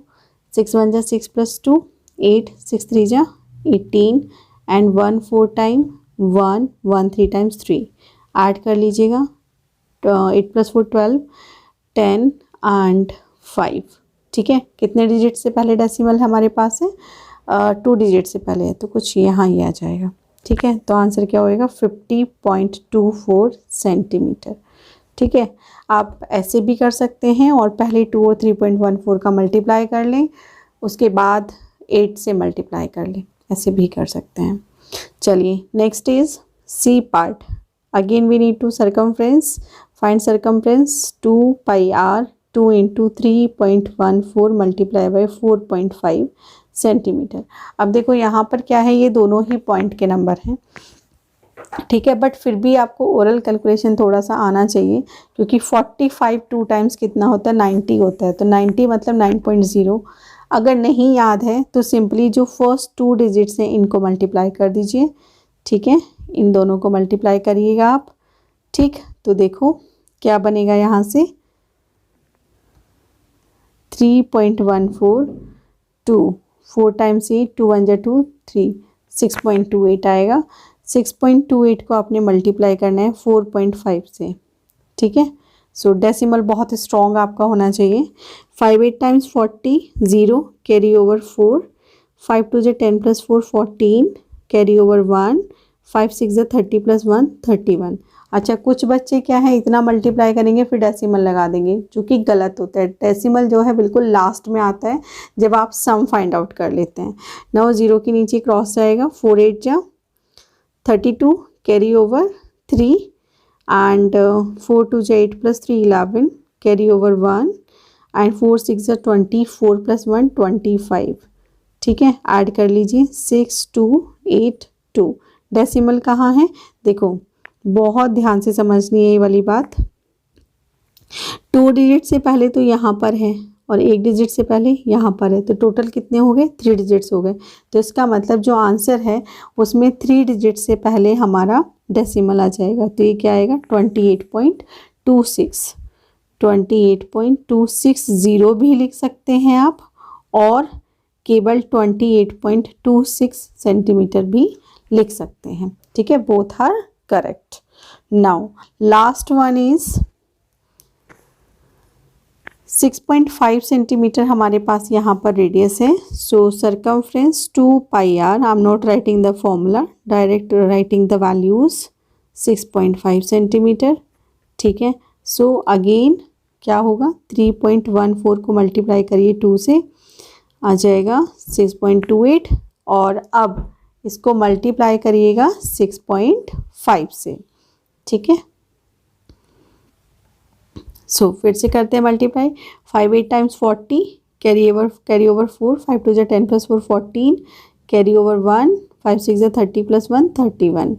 6 1 जा 6 प्लस 2 8 6 3 जा 18 एंड 1 4 टाइम 1 1 3 टाइम्स 3 ऐड कर लीजिएगा 8 + 4 12, 10 एंड 5। ठीक है, कितने डिजिट से पहले डेसिमल हमारे पास है? 2 डिजिट से पहले है, तो कुछ यहाँ ही आ जाएगा। ठीक है, तो आंसर क्या होएगा? 50.24 सेंटीमीटर। ठीक है, आप ऐसे भी कर सकते हैं और पहले 2 और 3.14 का मल्टीप्लाई कर लें, उसके बाद 8 से मल्टीप्लाई कर लें, ऐसे भी कर सकते हैं। चलिए next is C part. Again we need to circumference, find circumference 2 pi r 2 × 3.14 multiply by 4.5 centimetre. अब देखो यहाँ पर क्या है, ये दोनों ही पॉइंट के नंबर हैं। ठीक है, बट फिर भी आपको ओरल कैलकुलेशन थोड़ा सा आना चाहिए, क्योंकि 45 2 टाइम्स कितना होता है? 90 होता है, तो 90 मतलब 9.0। अगर नहीं याद है तो सिंपली जो फर्स्ट 2 डिजिट्स हैं इनको मल्टीप्लाई कर दीजिए। ठीक है, इन दोनों को मल्टीप्लाई करिएगा आप। ठीक, तो देखो क्या बनेगा यहाँ से, 3.14 2 4 टाइम्स 8 2 1 = 2 3 6.28 आएगा। 6.28 को आपने मल्टीप्लाई करना है 4.5 से। ठीक है, सो डेसिमल बहुत स्ट्रॉन्ग आपका होना चाहिए। 5 8 times 40 0 carry over 4, 5 2 = 10 + 4 14 carry over 1, 5 6 = 30 + 1 31। अच्छा, कुछ बच्चे क्या है इतना मल्टीप्लाई करेंगे फिर डेसिमल लगा देंगे, जो कि गलत होता है। डेसिमल जो है बिल्कुल लास्ट में आता है जब आप सम फाइंड आउट कर लेते हैं। 9 0 के नीचे क्रॉस जाएगा, 4 8 = 32 carry over 3 and 4 2 = 8 + 3 11 carry over 1 and 4 6 = 24 + 1 25। ठीक है, ऐड कर लीजिए 6 2 8 2। डेसिमल कहाँ है? देखो बहुत ध्यान से समझनी है ये वाली बात। 2 डिजिट से पहले तो यहाँ पर है और 1 डिजिट से पहले यहाँ पर है, तो टोटल कितने हो गए? 3 डिजिट्स हो गए। तो इसका मतलब जो आंसर है उसमें 3 डिजिट से पहले हमारा डेसिमल आ जाएगा। तो ये क्या आएगा? 28.26। 28.260 भी लिख सकते हैं आप, और केवल 28.26 सेंटीमीटर भी लिख सकते हैं। ठीक है, both are correct. Now last one is 6.5 centimetre हमारे पास यहाँ पर रेडियस है। So circumference 2 pi r, I am not writing the formula, direct writing the values. 6.5 centimetre. ठीक है, सो अगेन क्या होगा? 3.14 को मल्टीप्लाई करिए 2 से, आ जाएगा 6.28, और अब इसको मल्टीप्लाई करिएगा 6.5 से। ठीक है, सो फिर से करते हैं multiply. 5 8 times 40 carry over 4, 5 2 = 10 + 4 14 carry over 1, 5 6 = 30 + 1 31।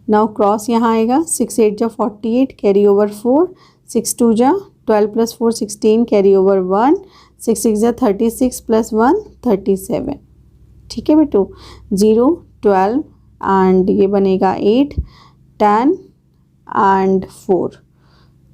Now cross यहाँ आएगा, 6 8 = 48 कैरी ओवर 4, 6 2 = 12 + 4 16 कैरी ओवर 1, 6 6 = 36 + 1 37। ठीक है बेटू, 0 12 एंड ये बनेगा 8 10 एंड 4।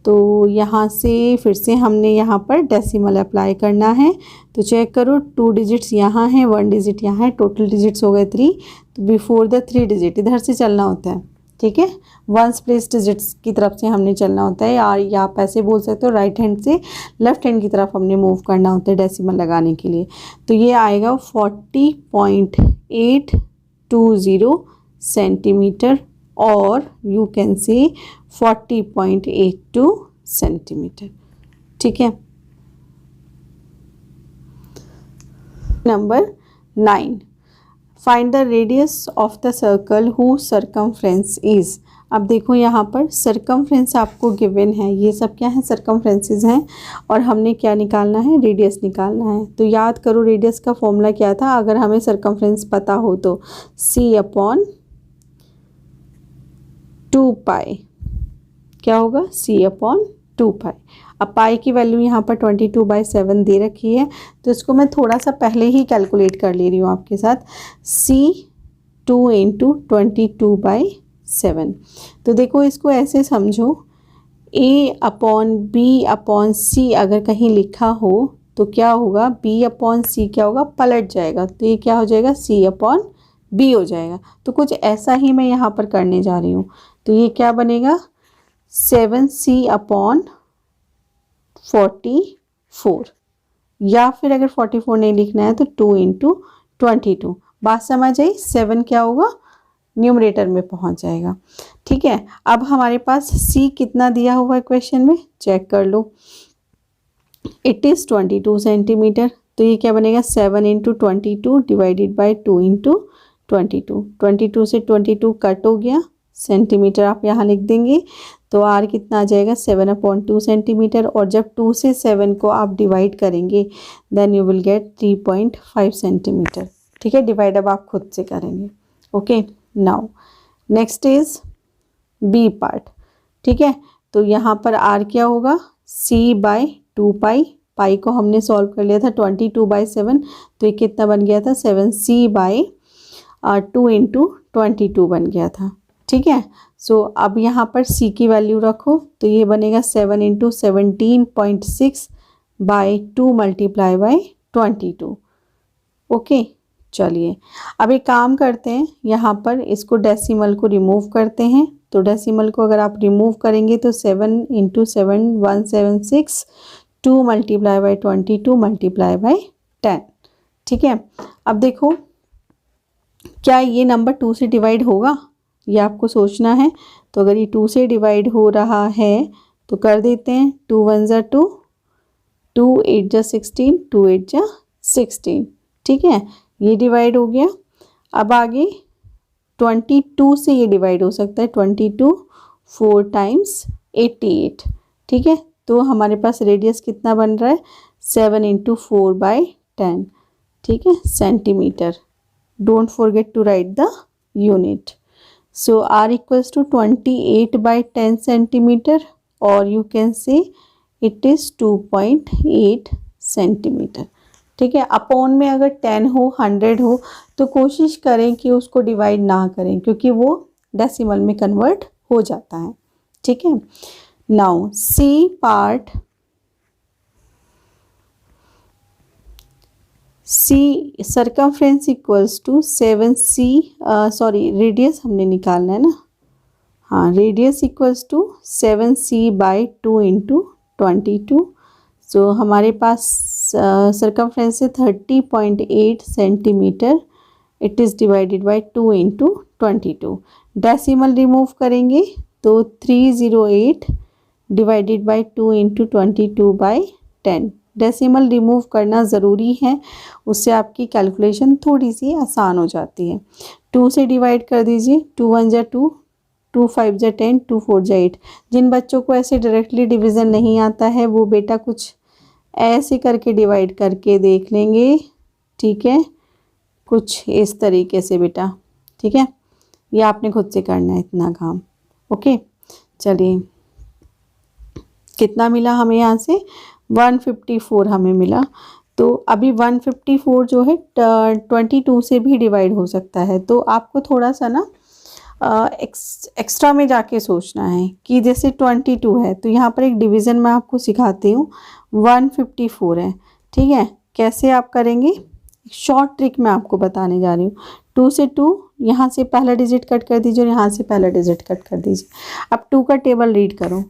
तो यहाँ से फिर से हमने यहाँ पर डेसिमल अप्लाई करना है। तो चेक करो, 2 डिजिट्स यहाँ हैं, 1 डिजिट यहाँ है, टोटल डिजिट्स हो गए 3। तो बिफोर द 3 डिजिट इधर से चलना होता है। ठीक है, वंस प्लेस डिजिट्स की तरफ से हमने चलना होता है, या आप ऐसे बोल सकते हो राइट हैंड से लेफ्ट हैंड की तरफ हमने मूव करना होता है डेसिमल लगाने के लिए। तो ये आएगा 40.820 सेंटीमीटर, और यू कैन से 40.82 सेंटीमीटर। ठीक है, number 9, find the radius of the circle who circumference is. अब देखो यहाँ पर सर्कमफ्रेंस आपको गिवन है, ये सब क्या है? सर्कमफ्रेंसेस हैं, और हमने क्या निकालना है? रेडियस निकालना है। तो याद करो रेडियस का फॉर्मूला क्या था, अगर हमें सर्कमफ्रेंस पता हो तो C/2 पाई। क्या होगा? C/2 पाई। अब पाई की वैल्यू यहाँ पर 22/7 दे रखी है, तो इसको मैं थोड़ा सा पहले ही कैलकुलेट कर ले रही हूँ आपके साथ। C2 × 22/7। तो देखो इसको ऐसे समझो, A/B/C अगर कहीं लिखा हो तो क्या होगा? B/C क्या होगा? पलट जाएगा, तो ये क्या हो जाएगा? C/B हो जाएगा। तो कुछ ऐसा ही मैं यहाँ पर करने जा रही हूँ। तो ये क्या बनेगा? 7c/44, या फिर अगर 44 नहीं लिखना है तो 2 × 22। बात समझ आई? 7 क्या होगा, न्यूमरेटर में पहुंच जाएगा। ठीक है, अब हमारे पास c कितना दिया हुआ है क्वेश्चन में, चेक कर लो। इट इज़ 22 सेंटीमीटर, तो ये क्या बनेगा, 7 × 22 डिवाइडेड बाई 2 × 22। 22 से 22 कट हो गया, सेंटीमीटर आप यहाँ लिख देंगे, तो r कितना आ जाएगा, 7/2 सेंटीमीटर। और जब 2 से 7 को आप डिवाइड करेंगे then you will get 3.5 centimetre. ठीक है, डिवाइड अब आप खुद से करेंगे। Okay, now next is B part. ठीक है, तो यहाँ पर r क्या होगा, c/2 पाई को हमने सॉल्व कर लिया था 22/7, तो ये कितना बन गया था, 7c/2 × 22 बन गया था। ठीक है, सो अब यहाँ पर c की वैल्यू रखो, तो ये बनेगा 7 × 17.6/2 × 22। ओके, चलिए अब एक काम करते हैं, यहाँ पर इसको डेसिमल को रिमूव करते हैं। तो डेसिमल को अगर आप रिमूव करेंगे तो 7 × 7 176, 2 × 22 × 10। ठीक है, अब देखो क्या ये नंबर 2 से डिवाइड होगा, ये आपको सोचना है। तो अगर ये 2 से डिवाइड हो रहा है तो कर देते हैं, 2 1 ज़ा 2, 2 8 ज़ा 16, 2 8 ज़ा 16। ठीक है, ये डिवाइड हो गया। अब आगे 22 से ये डिवाइड हो सकता है, 22 4 टाइम्स 88। ठीक है, तो हमारे पास रेडियस कितना बन रहा है, 7 × 4/10। ठीक है, centimetre. Don't forget to write the unit. So r equals to 28/10 centimetre, और you can say it is 2.8 centimetre. ठीक है, अपॉन में अगर 10 हो 100 हो तो कोशिश करें कि उसको डिवाइड ना करें, क्योंकि वो डेसिमल में कन्वर्ट हो जाता है। ठीक है, now C part, C circumference equals to 7c, sorry radius हमने निकालना है ना, हाँ, रेडियस इक्वल्स टू 7c/2 × 22। सो हमारे पास सर्कमफ्रेंस है 30.8 centimetre. It is divided by 2 × 22। Decimal remove करेंगे तो 308 डिवाइडेड बाई 2 × 22/10। डेसिमल रिमूव करना ज़रूरी है, उससे आपकी कैलकुलेशन थोड़ी सी आसान हो जाती है। 2 से डिवाइड कर दीजिए, 2 1 ज़ा 2, 2 5 ज़ा 10, 2 4 ज़ा 8। जिन बच्चों को ऐसे डायरेक्टली डिवीज़न नहीं आता है वो बेटा कुछ ऐसे करके डिवाइड करके देख लेंगे। ठीक है, कुछ इस तरीके से बेटा। ठीक है, ये आपने खुद से करना है इतना काम। ओके, चलिए कितना मिला हमें, यहाँ से 154 हमें मिला। तो अभी 154 जो है 22 से भी डिवाइड हो सकता है, तो आपको थोड़ा सा ना एक्स्ट्रा में जाके सोचना है कि जैसे 22 है तो यहाँ पर एक डिवीज़न मैं आपको सिखाती हूँ, 154 है। ठीक है, कैसे आप करेंगे, शॉर्ट ट्रिक मैं आपको बताने जा रही हूँ। 2 से 2 यहाँ से पहला डिजिट कट कर दीजिए और यहाँ से पहला डिजिट कट कर दीजिए। अब 2 का टेबल रीड करो,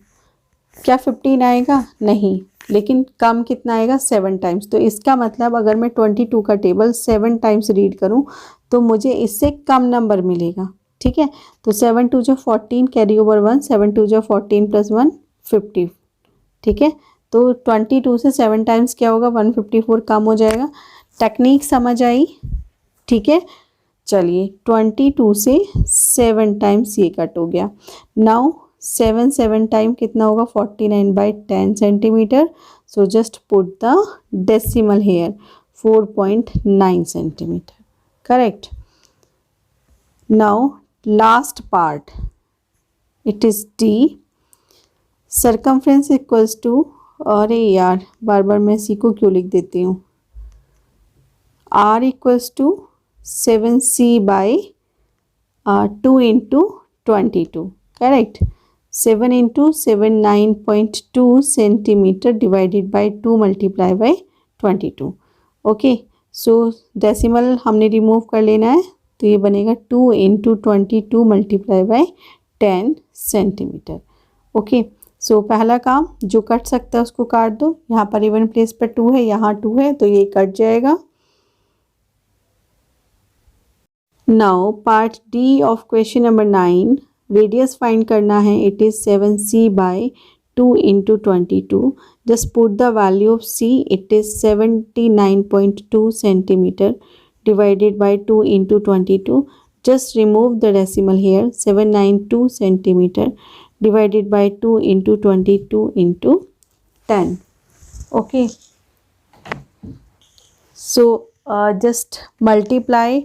क्या 15 आएगा, नहीं, लेकिन कम कितना आएगा, 7 टाइम्स। तो इसका मतलब अगर मैं 22 का टेबल 7 टाइम्स रीड करूं तो मुझे इससे कम नंबर मिलेगा। ठीक है, तो 7 2 = 14, कैरी ओवर 1, 7 2 = 14 + 1 50। ठीक है, तो 22 से 7 टाइम्स क्या होगा, 154 कम हो जाएगा। टेक्निक समझ आई? ठीक है, चलिए 22 से 7 टाइम्स ये कट हो गया। नाउ 7 टाइम कितना होगा, 49/10 centimetre. So just put the decimal here, 4.9 centimetre, correct. Now last part, it is D. Circumference equals to, अरे यार बार बार मैं सी को क्यों लिख देती हूँ, r equals to 7c/2 × 22, correct. 7 × 79.2 centimetre divided by 2 × 22। Okay, so decimal हमने रिमूव कर लेना है, तो ये बनेगा 2 × 22 × 10 सेंटीमीटर। ओके, सो पहला काम, जो कट सकता है उसको काट दो। यहाँ पर इवन प्लेस पर 2 है, यहाँ 2 है, तो ये कट जाएगा। Now part D of question number 9, radius find करना है। It is 7c by 2 into 22. Just put the value of c. It is 79.2 centimeter divided by 2 into 22. Just remove the decimal here. 792 centimeter divided by 2 into 22 into 10. Okay. So just multiply.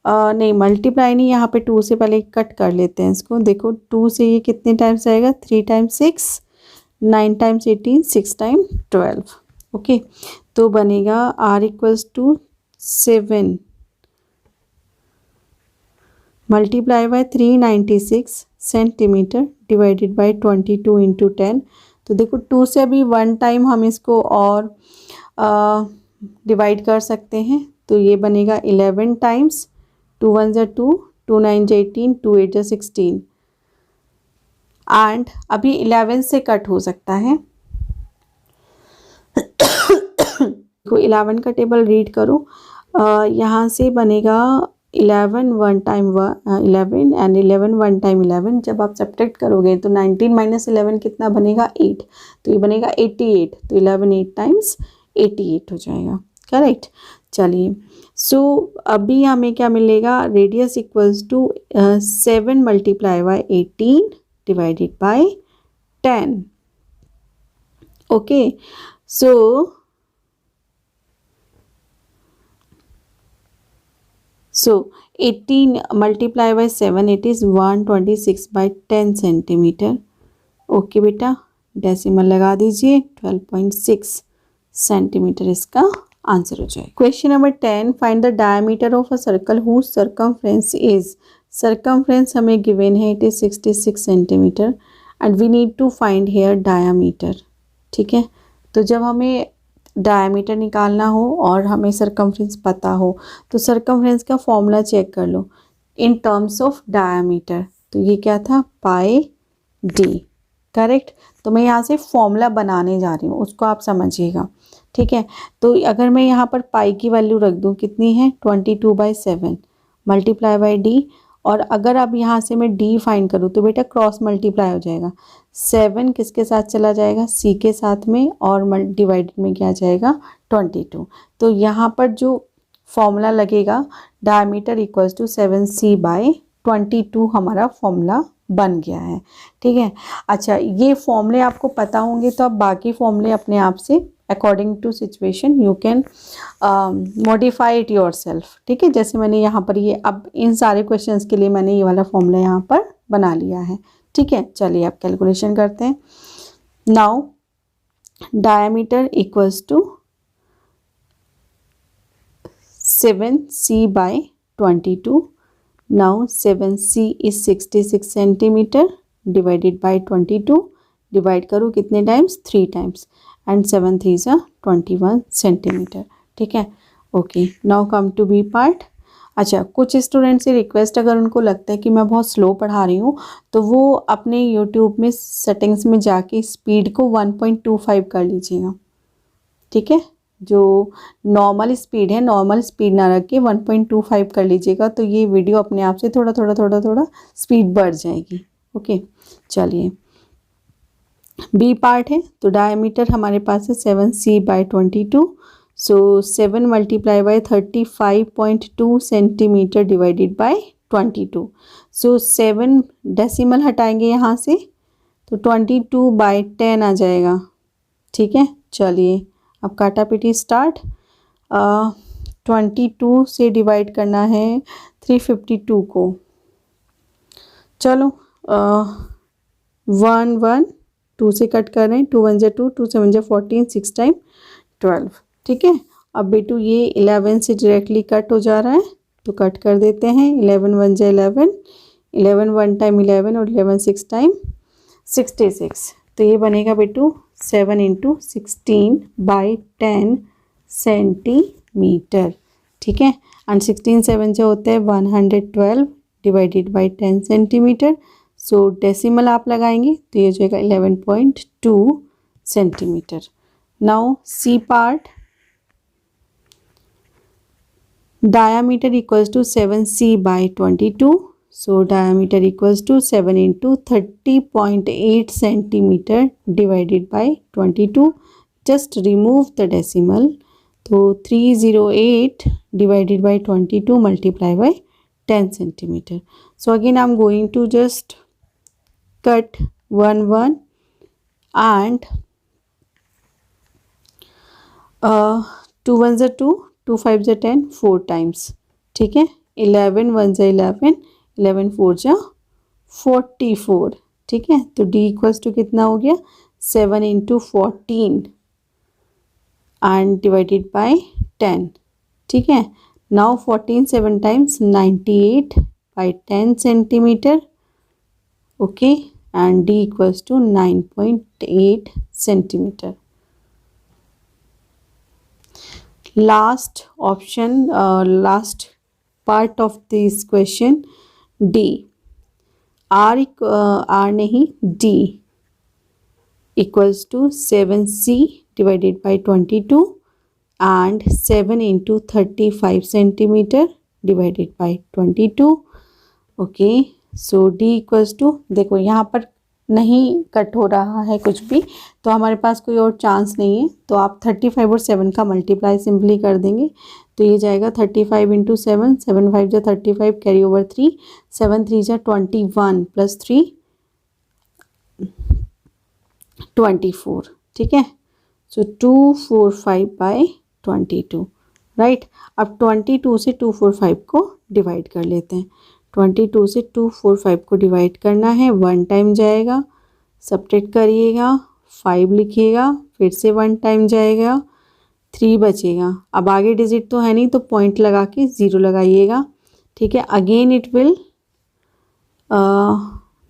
नहीं multiply नहीं, यहाँ पे 2 से पहले cut कर लेते हैं इसको। देखो 2 से ये कितने टाइम्स आएगा, 3 टाइम्स 6, 9 टाइम्स 18, 6 टाइम 12। ओके, तो बनेगा r equals to 7 multiply by 396 centimetre divided by 22 into 10। तो देखो 2 से अभी 1 टाइम हम इसको और डिवाइड कर सकते हैं, तो ये बनेगा 11 टाइम्स। 2 1 जा 2, 2 9 जा 18, 2 8 जा 16 एंड अभी 11 से कट हो सकता है। तो 11 का टेबल रीड करो। यहाँ से बनेगा 11 1 टाइम 11 एंड 11 1 टाइम 11। जब आप सब्ट्रैक्ट करोगे तो 19 माइनस 11 कितना बनेगा, 8। तो ये बनेगा 88। तो 11 8 टाइम्स 88 हो जाएगा, करेक्ट। चलिए, सो अभी हमें क्या मिलेगा, radius equals to 7 multiply by 18 divided by 10। Okay, so 18 multiply by 7, it is 126 by 10 centimetre. Okay बेटा, डेसिमल लगा दीजिए, 12.6 सेंटीमीटर इसका आंसर हो जाए। Question number 10, find the diameter of a circle whose circumference is. Circumference हमें given है, it is 66 centimetre and we need to find here diameter. ठीक है, तो जब हमें डायमीटर निकालना हो और हमें सर्कमफ्रेंस पता हो तो सर्कमफ्रेंस का फॉर्मूला चेक कर लो इन टर्म्स ऑफ डायमीटर। तो ये क्या था, पाई डी, करेक्ट। तो मैं यहाँ से फॉर्मूला बनाने जा रही हूँ, उसको आप समझिएगा। ठीक है, तो अगर मैं यहाँ पर पाई की वैल्यू रख दूँ, कितनी है, 22/7 मल्टीप्लाई बाय डी। और अगर अब यहाँ से मैं डी फाइंड करूँ तो बेटा क्रॉस मल्टीप्लाई हो जाएगा। 7 किसके साथ चला जाएगा, सी के साथ में, और डिवाइडेड में क्या जाएगा, 22। तो यहाँ पर जो फॉर्मूला लगेगा, डायमीटर इक्वल्स टू 7c/22 हमारा फॉर्मूला बन गया है। ठीक है, अच्छा ये फॉर्मूले आपको पता होंगे तो आप बाकी फॉर्मूले अपने आप से according to situation you can modify it yourself. ठीक है, जैसे मैंने यहाँ पर ये अब इन सारे क्वेश्चंस के लिए मैंने ये वाला फॉर्मूला यहाँ पर बना लिया है। ठीक है, चलिए आप कैलकुलेशन करते हैं। Now diameter equals to 7c/22। Now 7c is 66 centimetre divided by 22। Divide करो कितने टाइम्स, 3 टाइम्स, एंड 7 3 जा 21 सेंटीमीटर। ठीक है, okay. Now come to B part. अच्छा, कुछ स्टूडेंट से रिक्वेस्ट, अगर उनको लगता है कि मैं बहुत स्लो पढ़ा रही हूँ तो वो अपने यूट्यूब में सेटिंग्स में जाके स्पीड को 1.25 कर लीजिएगा। ठीक है, जो नॉर्मल स्पीड है, नॉर्मल स्पीड ना रख के 1.25 कर लीजिएगा, तो ये वीडियो अपने आप से थोड़ा थोड़ा स्पीड बढ़ जाएगी। ओके, चलिए बी पार्ट है। तो डायमीटर हमारे पास है 7c/22। So 7 multiply bye 35.2 centimetre divided by 22। So 7 decimal हटाएंगे यहाँ से तो 22/10 आ जाएगा। ठीक है, चलिए अब काटा पीटी स्टार्ट। 22 से डिवाइड करना है 352 को। चलो 1 1 2 से कट कर रहे हैं, 2 1 जा 2, 2 7 जा 14, 6 टाइम 12। ठीक है, अब बेटू ये 11 से डायरेक्टली कट हो जा रहा है तो कट कर देते हैं। 11 1 जा 11, 11 1 टाइम 11 और 11 6 टाइम 66। तो ये बनेगा बेटू 7 × 16/10 सेंटीमीटर। ठीक है, एंड 16 7 जो होता है 112 divided by 10 centimetre. So decimal आप लगाएंगे तो ये हो जाएगा 11.2 centimetre. Now C part, diameter equals to 7c by 22. So diameter equals to 7 into 30.8 centimeter divided by 22. Just remove the decimal. So 308 divided by 22 multiply by 10 centimeter. So again I'm going to just cut 1 and 2 1s are 2, 2 5s are 10, 4 times. ठीक है. 11 1s are 11, 11 4s are 44. ठीक है. तो D equals to कितना हो गया 7 into 14 and divided by 10. ठीक है. Now 14 7 times 98 by 10 centimeter. Okay, and D equals to 9.8 centimeter. Last option, last part of this question, D. R नहीं, D equals to 7c divided by 22 and 7 into 35 centimeter divided by 22. Okay, so D equals to, देखो यहाँ पर नहीं cut हो रहा है कुछ भी, तो हमारे पास कोई और चांस नहीं है. तो आप 35 और 7 का मल्टीप्लाई सिंपली कर देंगे तो ये जाएगा 35 इंटू 7, 7 5 जा 35, कैरी ओवर 3, 7 3 जा 21 प्लस 3 24. ठीक है. सो 245 बाई 22. राइट. अब 22 से 245 को डिवाइड कर लेते हैं. 22 से 245 को डिवाइड करना है. 1 टाइम जाएगा, सब्ट्रैक्ट करिएगा, 5 लिखिएगा, फिर से 1 टाइम जाएगा, 3 बचेगा. अब आगे डिजिट तो है नहीं तो पॉइंट लगा के 0 लगाइएगा. ठीक है. Again it will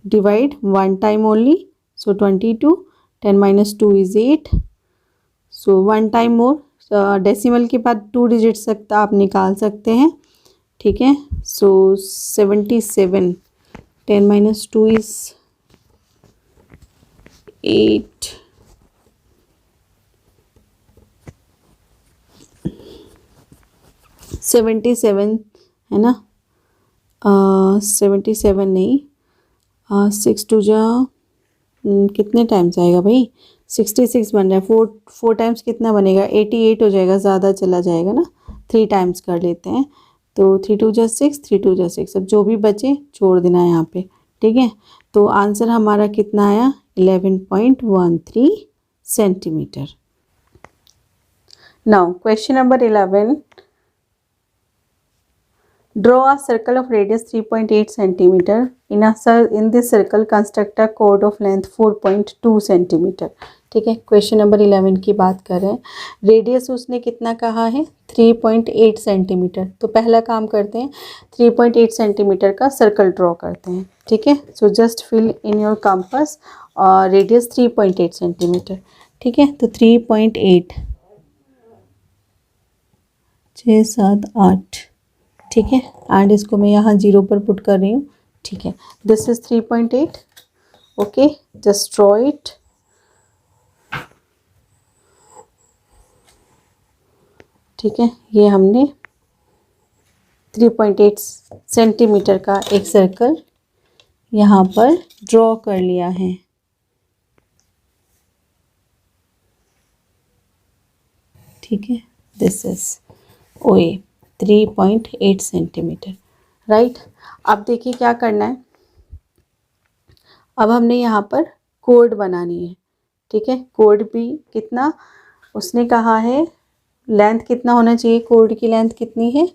divide 1 time only. So 22, 10 minus 2 is 8. So 1 time more. Decimal के बाद 2 डिजिट्स तक आप निकाल सकते हैं. ठीक है. सो 77, 10 minus 2 is 8. 77 है ना. 77 नहीं, 6 2 जा कितने टाइम्स आएगा भाई, 66 बन रहा है. 4 टाइम्स कितना बनेगा, 88 हो जाएगा, ज़्यादा चला जाएगा ना. 3 टाइम्स कर लेते हैं. तो 3 2 जा 6, 3 2 जा 6. अब जो भी बचे छोड़ देना है यहाँ पे. ठीक है. तो आंसर हमारा कितना आया, 11.13 centimetre. Now question number 11. Draw a circle of radius 3.8 centimeter. In this circle construct a chord of length 4.2 centimeter. ठीक है. क्वेश्चन नंबर 11 की बात कर रहे हैं. रेडियस उसने कितना कहा है, 3.8 सेंटीमीटर. तो पहला काम करते हैं, 3.8 सेंटीमीटर का सर्कल ड्रॉ करते हैं. ठीक है. So just fill in your compass radius 3.8 centimetre. ठीक है. तो 3.8, 6 7 8. ठीक है. एंड इसको मैं यहाँ 0 पर पुट कर रही हूँ. ठीक है. This is 3.8. Okay, just draw it. ठीक है. ये हमने 3.8 सेंटीमीटर का एक सर्कल यहाँ पर ड्रॉ कर लिया है. ठीक है. This is OA 3.8 centimetre. Right. अब देखिए क्या करना है. अब हमने यहाँ पर कोड बनानी है. ठीक है. कोड भी कितना उसने कहा है, लेंथ कितना होना चाहिए, कोड की लेंथ कितनी है,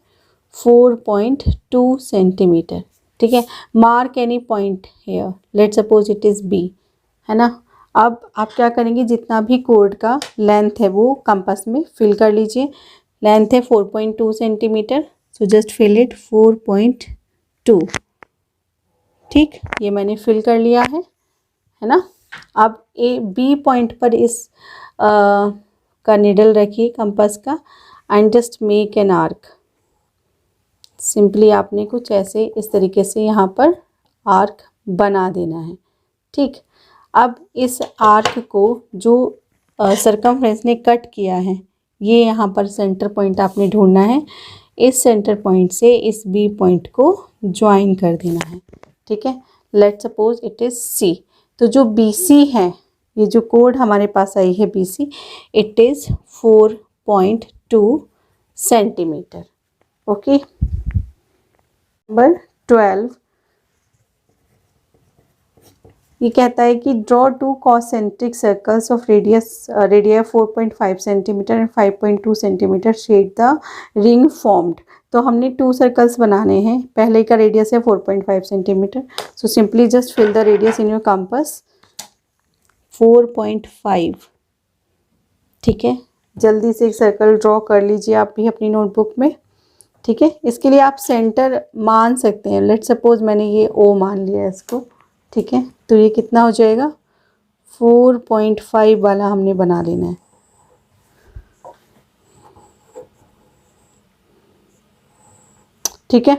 4.2 सेंटीमीटर. ठीक है. Mark any point here, let suppose it is B, है ना. अब आप क्या करेंगे, जितना भी कोड का लेंथ है वो कंपास में फिल कर लीजिए. लेंथ है 4.2 centimetre. So just fill it 4.2. ठीक. ये मैंने फिल कर लिया है ना. अब B पॉइंट पर इस का निडल रखिए कंपास का and just make an arc. Simply आपने कुछ ऐसे इस तरीके से यहाँ पर आर्क बना देना है। ठीक, अब इस आर्क को जो सरकमफ्रेंस ने कट किया है, ये यहाँ पर सेंटर पॉइंट आपने ढूंढना है। इस सेंटर पॉइंट से इस बी पॉइंट को ज्वाइन कर देना है। ठीक है, let's suppose it is C. तो जो बी सी है, ये जो कोड हमारे पास आई है B C, it is 4.2 centimetre. Okay, number 12 ये कहता है कि draw two concentric circles of radii 4.5 centimetre and 5.2 centimetre shade the ring formed. तो हमने 2 सर्कल्स बनाने हैं। पहले का रेडियस है 4.5 centimetre, so simply just fill the radius in your compass 4.5। ठीक है, जल्दी से एक सर्कल ड्रॉ कर लीजिए आप भी अपनी नोटबुक में। ठीक है, इसके लिए आप सेंटर मान सकते हैं। लेट्स सपोज मैंने ये ओ मान लिया है इसको। ठीक है, तो ये कितना हो जाएगा, 4.5 वाला हमने बना लेना है। ठीक है,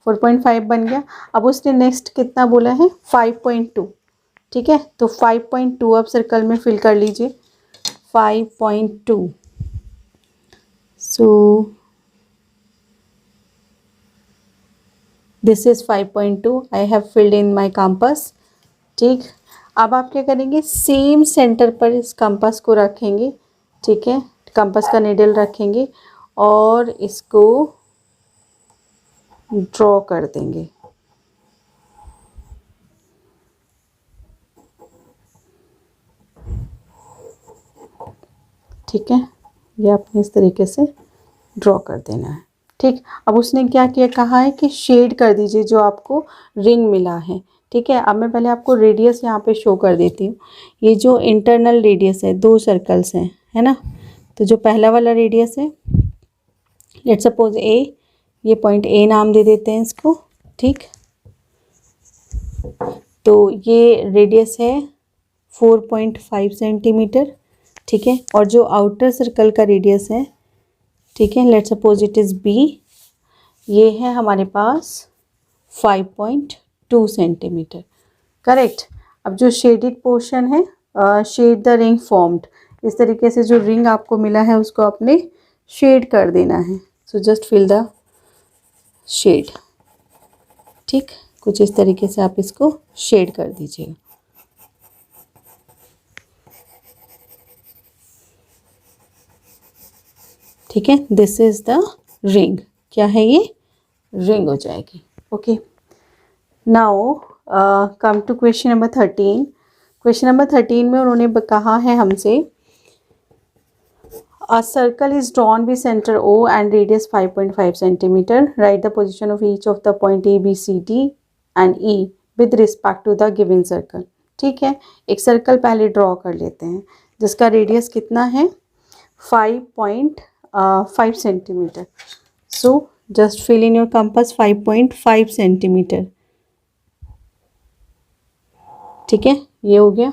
4.5 बन गया। अब उसने नेक्स्ट कितना बोला है, 5.2। ठीक है, तो 5.2 अब सर्कल में फिल कर लीजिए, 5.2। So this is 5.2। I have filled in my compass. ठीक, अब आप क्या करेंगे, सेम सेंटर पर इस कंपास को रखेंगे। ठीक है, कंपास का नीडल रखेंगे और इसको ड्रॉ कर देंगे। ठीक है, ये आपने इस तरीके से ड्रॉ कर देना है। ठीक, अब उसने क्या किया, कहा है कि शेड कर दीजिए जो आपको रिंग मिला है। ठीक है, अब मैं पहले आपको रेडियस यहाँ पे शो कर देती हूँ। ये जो इंटरनल रेडियस है, 2 सर्कल्स हैं, है ना। तो जो पहला वाला रेडियस है, लेट्स सपोज ए, ये पॉइंट ए नाम दे देते हैं इसको। ठीक, तो ये रेडियस है 4.5 सेंटीमीटर। ठीक है, और जो आउटर सर्कल का रेडियस है, ठीक है, let's suppose it is B, ये है हमारे पास 5.2 सेंटीमीटर। करेक्ट। अब जो शेडेड पोर्शन है, शेड द रिंग फॉर्म्ड, इस तरीके से जो रिंग आपको मिला है उसको आपने शेड कर देना है। So just fill the shade. ठीक, कुछ इस तरीके से आप इसको शेड कर दीजिएगा। ठीक है, दिस इज द रिंग। क्या है ये, रिंग हो जाएगी। Okay, now come to question number 13। Question number 13 में उन्होंने कहा है हमसे, a circle is drawn with center O and radius 5.5 centimeter. Write the position of each of the point A, B, C, D and E with respect to the given circle. ठीक है, एक circle पहले draw कर लेते हैं जिसका radius कितना है, 5.5 centimetre. So just fill in your compass 5.5 centimetre. ठीक है, ये हो गया।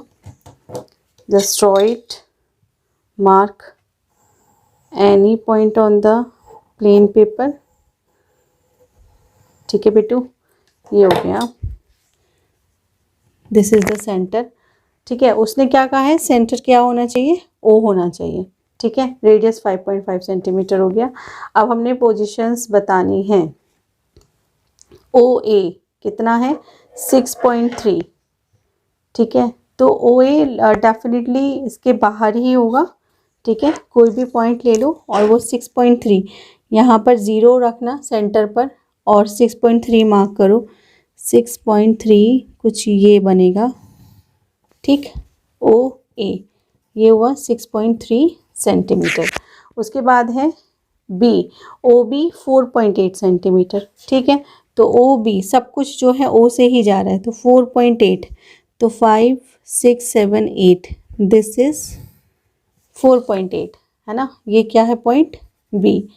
Just draw it, mark any point on the plain paper। ठीक है बेटू, ये हो गया। This is the centre. ठीक है, उसने क्या कहा है, सेंटर क्या होना चाहिए, ओ होना चाहिए। ठीक है, रेडियस 5.5 सेंटीमीटर हो गया। अब हमने पोजीशंस बतानी हैं। ओ ए कितना है, 6.3। ठीक है, तो ओ ए डेफिनेटली इसके बाहर ही होगा। ठीक है, कोई भी पॉइंट ले लो और वो 6.3, यहाँ पर 0 रखना सेंटर पर और 6.3 मार्क करो। 6.3 कुछ ये बनेगा। ठीक, ओ ए, ये हुआ 6.3 सेंटीमीटर। उसके बाद है बी, ओ बी 4.8 सेंटीमीटर। ठीक है, तो ओ बी सब कुछ जो है ओ से ही जा रहा है, तो 4.8, तो 5, 6, 7, 8, दिस इज 4.8, है ना। ये क्या है, point B,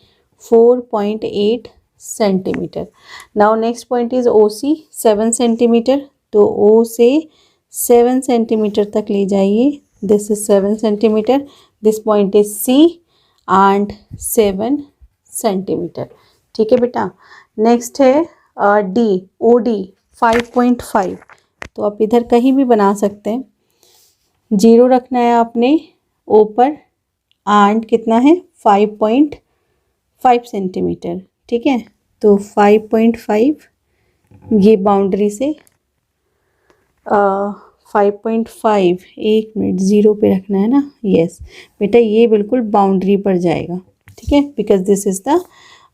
4.8 centimetre. Now next point is O C, 7 centimetre. तो ओ से 7 सेंटीमीटर तक ले जाइए। This is 7 centimetre. This point is C and 7 centimetre. ठीक है बेटा। नेक्स्ट है डी, ओ डी 5.5। तो आप इधर कहीं भी बना सकते हैं। 0 रखना है आपने ओ पर एंड कितना है 5.5 सेंटीमीटर, ठीक है। तो 5.5 ये बाउंड्री से 5.5 एक मिनट 0 पे रखना है ना, यस बेटा ये बिल्कुल बाउंड्री पर जाएगा, ठीक है, because this is the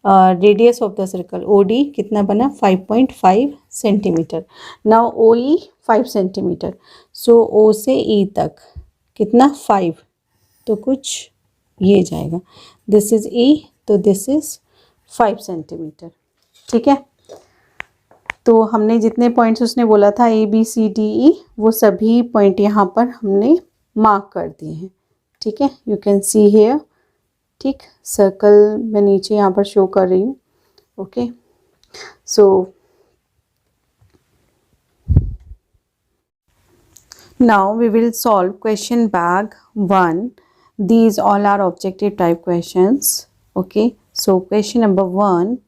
radius of the circle. O D कितना बना 5.5 centimetre. Now O E 5 centimetre, so O से ई तक कितना 5, तो कुछ ये जाएगा, दिस इज ई, तो दिस इज 5 सेंटीमीटर, ठीक है। तो हमने जितने पॉइंट्स उसने बोला था A B C D E, वो सभी पॉइंट यहाँ पर हमने मार्क कर दिए हैं, ठीक है। यू कैन सी हेयर, ठीक, सर्कल मैं नीचे यहाँ पर शो कर रही हूँ, okay. So now we will solve question bag 1. These all are objective type questions, okay. So question number 1,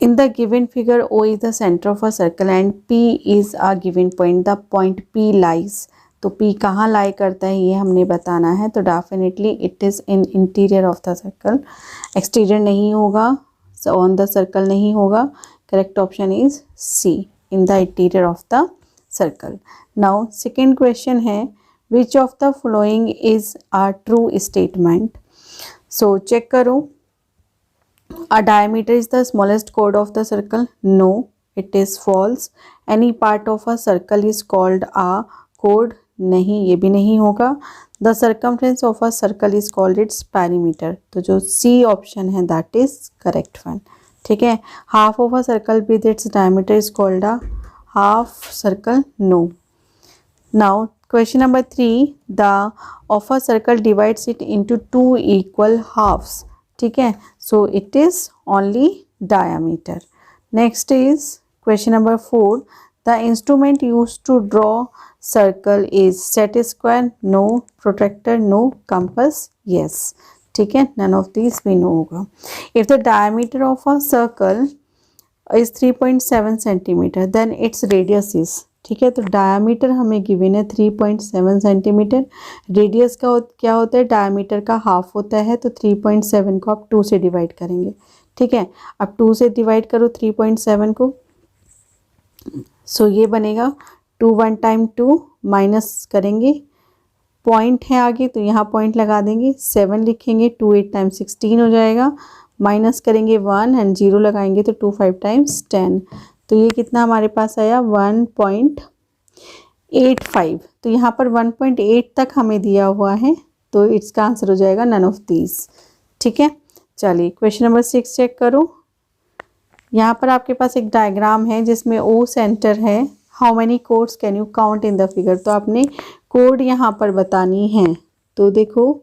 in the given figure O is the center of a circle and P is a given point, the point P lies, तो P कहाँ लाई करता है ये हमने बताना है। तो definitely it is in interior of the circle, exterior नहीं होगा, ऑन द सर्कल नहीं होगा। Correct option is C, in the interior of the circle. Now second question है, which of the following is a true statement? So check करो, a diameter is the smallest chord of the circle, no it is false. Any part of a circle is called a chord, नहीं ये भी नहीं होगा। The circumference of a circle is called its perimeter, तो जो C option है that is correct one, ठीक है। Half of a circle with its diameter is called a half circle, no. Now question number 3, the of a circle divides it into 2 equal halves, ठीक है, so it is only diameter. Next is question number 4, the instrument use to draw circle is set square, no. Protractor, no. Compass, yes, ठीक है, none of these भी नो होगा। If the diameter of a circle is 3.7 centimetre then it's radius is, ठीक है। तो diameter हमें given है 3.7 सेंटीमीटर, रेडियस का क्या होता है, डायमीटर का हाफ होता है, तो 3.7 को आप 2 से डिवाइड करेंगे, ठीक है। अब 2 से डिवाइड करो 3.7 को, सो ये बनेगा 2 1 टाइम 2 माइनस करेंगे, पॉइंट है आगे तो यहाँ पॉइंट लगा देंगे, 7 लिखेंगे, 2 8 टाइम्स 16 हो जाएगा, माइनस करेंगे 1 एंड 0 लगाएंगे तो 2 5 टाइम्स 10, तो ये कितना हमारे पास आया 1.85। तो यहाँ पर 1.8 तक हमें दिया हुआ है, तो इसका आंसर हो जाएगा नन ऑफ दीज, ठीक है। चलिए क्वेश्चन नंबर 6 चेक करो। यहाँ पर आपके पास एक डायग्राम है जिसमें ओ सेंटर है, how many codes can you count in the figure, तो आपने कोड यहाँ पर बतानी है। तो देखो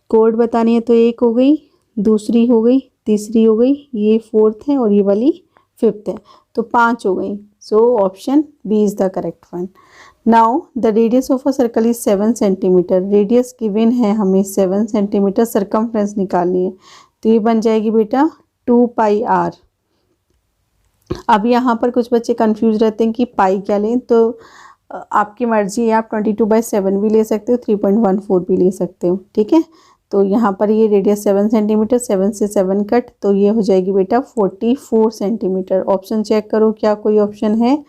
कोड बतानी है, तो एक हो गई, दूसरी हो गई, तीसरी हो गई, ये 4th है और ये वाली 5th है, तो 5 हो गई। So option B is the correct one. Now the radius of a circle is 7 centimetre, radius given है हमें 7 सेंटीमीटर, सर्कमफ्रेंस निकालनी है, तो ये बन जाएगी बेटा 2 पाई आर। अब यहाँ पर कुछ बच्चे कंफ्यूज रहते हैं कि पाई क्या लें, तो आपकी मर्जी है, आप 22/7 भी ले सकते हो, 3.14 भी ले सकते हो, ठीक है। तो यहाँ पर ये रेडियस 7 सेंटीमीटर, 7 से 7 कट, तो ये हो जाएगी बेटा 44 सेंटीमीटर। ऑप्शन चेक करो क्या कोई ऑप्शन है,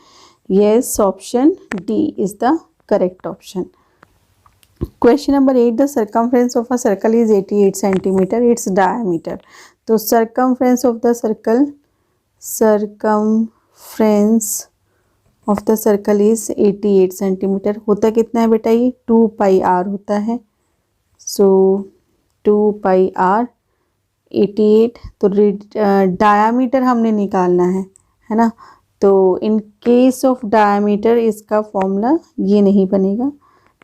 yes option D is the correct option. Question number 8, the circumference of a circle is 88 centimetre, its diameter. तो circumference of the circle, circumference of the circle is 88 centimetre, होता कितना है बेटा, ये 2 पाई आर होता है, सो 2 pi are 88, तो diameter हमने निकालना है ना। तो इन केस ऑफ डायामीटर इसका फॉर्मूला ये नहीं बनेगा,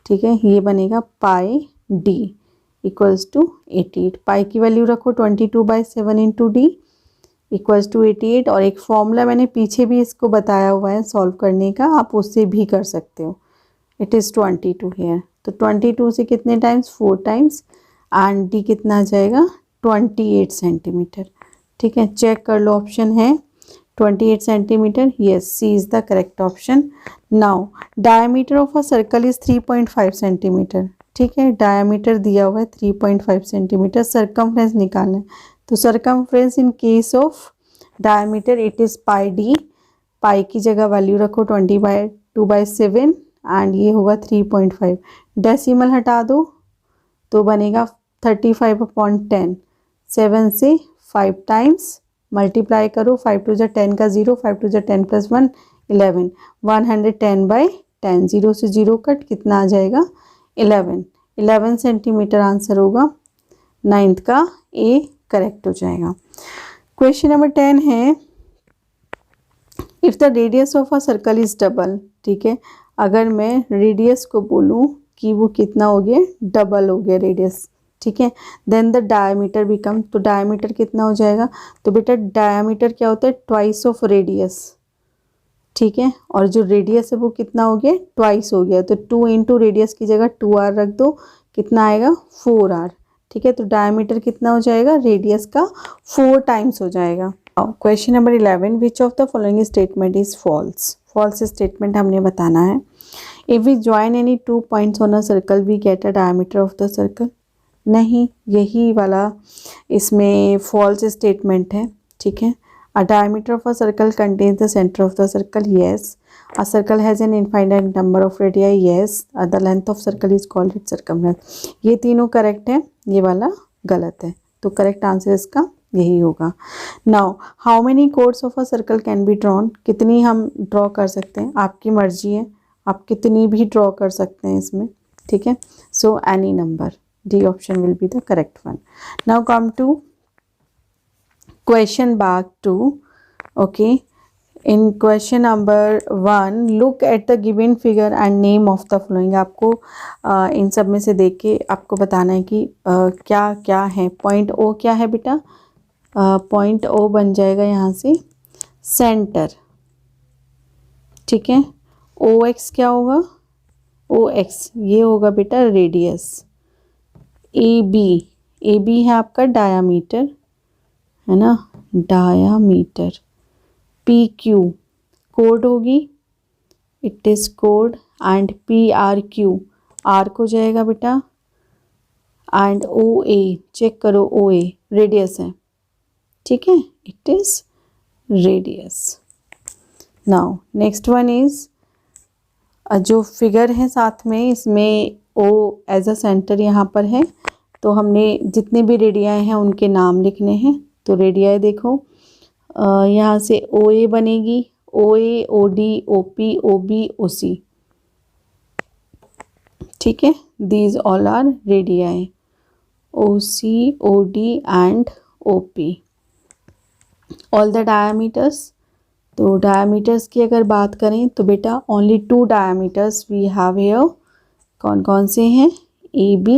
ठीक है, ये बनेगा पाई डी इक्वल्स टू 88। पाई की वैल्यू रखो 22/7 इंटू डी इक्वल्स टू 88, और एक फॉर्मूला मैंने पीछे भी इसको बताया हुआ है सॉल्व करने का, आप उससे भी कर सकते हो, इट इज़ 22 हेयर। तो 22 से कितने टाइम्स, 4 टाइम्स, एंड डी कितना आ जाएगा 28 सेंटीमीटर, ठीक है। चेक कर लो, ऑप्शन है 28 centimeter. Yes, C is the correct option. Now diameter of a circle is 3.5 centimeter. ठीक है, डायमीटर दिया हुआ है 3.5 सेंटीमीटर, सर्कमफ्रेंस निकालना है. तो circumference in case of diameter it is pi D. Pi की जगह वैल्यू रखो 20/2/7 एंड ये होगा 3.5. डेसिमल हटा दो तो बनेगा 35/10. 7 से 5 टाइम्स मल्टीप्लाई करो. 5 टू 10 का 0, 5 टू 10 + 1 11. 110/10. 0 से 0 कट, कितना आ जाएगा 11 सेंटीमीटर आंसर होगा. 9th का ए करेक्ट हो जाएगा. क्वेश्चन नंबर 10 है if the radius of a circle is double. ठीक है, अगर मैं रेडियस को बोलूँ कि वो कितना हो गया, डबल हो गया रेडियस. ठीक है, देन द डायमीटर बिकम, तो डायमीटर कितना हो जाएगा. तो बेटा डायमीटर क्या होता है, ट्वाइस ऑफ रेडियस. ठीक है, और जो रेडियस है वो कितना हो गया, ट्वाइस हो गया. तो 2 इंटू रेडियस की जगह 2r रख दो, कितना आएगा 4r. ठीक है, तो डायमीटर कितना हो जाएगा, रेडियस का 4 टाइम्स हो जाएगा. Question number 11 which of the following statement is false. False statement हमने बताना है. If we join any 2 points on a circle we get a diameter of the circle. नहीं, यही वाला इसमें फॉल्स स्टेटमेंट है. ठीक है, a diameter of a circle contains the centre of the circle. Yes. A circle has an infinite number of radii. Yes. The length of circle is called its circumference. ये तीनों correct है, ये वाला गलत है. तो करेक्ट आंसर इसका यही होगा. Now how many chords of a circle can be drawn. कितनी हम ड्रॉ कर सकते हैं, आपकी मर्जी है, आप कितनी भी ड्रॉ कर सकते हैं इसमें. ठीक है, so any number. D option will be the correct one. Now come to question back to, okay, in question number 1 look at the given figure and name of the following. आपको इन सब में से देख के आपको बताना है कि क्या क्या है. पॉइंट O क्या है बेटा, पॉइंट O बन जाएगा यहाँ से सेंटर. ठीक है, OX क्या होगा, OX ये होगा बेटा रेडियस. ए बी है आपका डायामीटर, है ना, डायामीटर. PQ कोड होगी, it is code. And PRQ arc हो जाएगा बेटा. एंड OA चेक करो, OA रेडियस है. ठीक है, it is radius. Now next one is जो फिगर है साथ में, इसमें O एज अ सेंटर यहाँ पर है. तो हमने जितने भी रेडियाएँ हैं उनके नाम लिखने हैं. तो रेडियाएँ देखो, यहाँ से OA बनेगी, OA OD OP OB OC. ठीक है, these all are radii, OC OD and OP. All the diameters. तो डायामीटर्स की अगर बात करें तो बेटा only 2 diameters we have here. कौन कौन से हैं, AB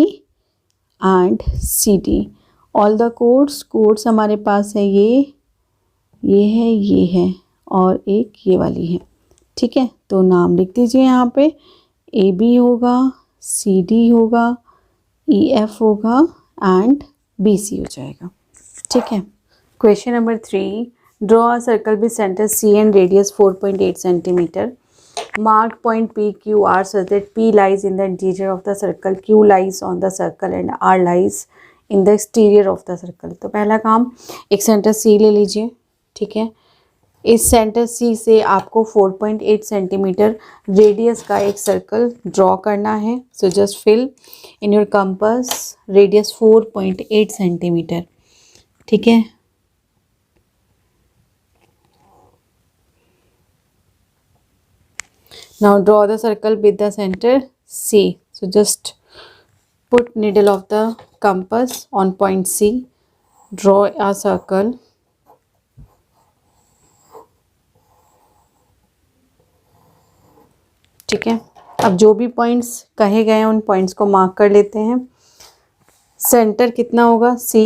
and CD. All the chords हमारे पास है, ये है और एक ये वाली है. ठीक है, तो नाम लिख दीजिए यहाँ पे. AB होगा, CD होगा, EF होगा एंड BC हो जाएगा. ठीक है. Question number 3 draw a circle with centre C and radius 4.8 centimetre. Marked point P, Q, R such that P lies in the interior of the circle, Q lies on the circle and R lies in the exterior of the circle. तो पहला काम, एक centre C ले लीजिए. ठीक है, इस centre C से आपको 4.8 सेंटीमीटर रेडियस का एक सर्कल ड्रॉ करना है. So just fill in your compass radius 4.8 centimetre. ठीक है, now draw the circle with the center C. So just put needle of the compass on point C. Draw a circle. ठीक है, अब जो भी points कहे गए हैं उन पॉइंट्स को मार्क कर लेते हैं. सेंटर कितना होगा C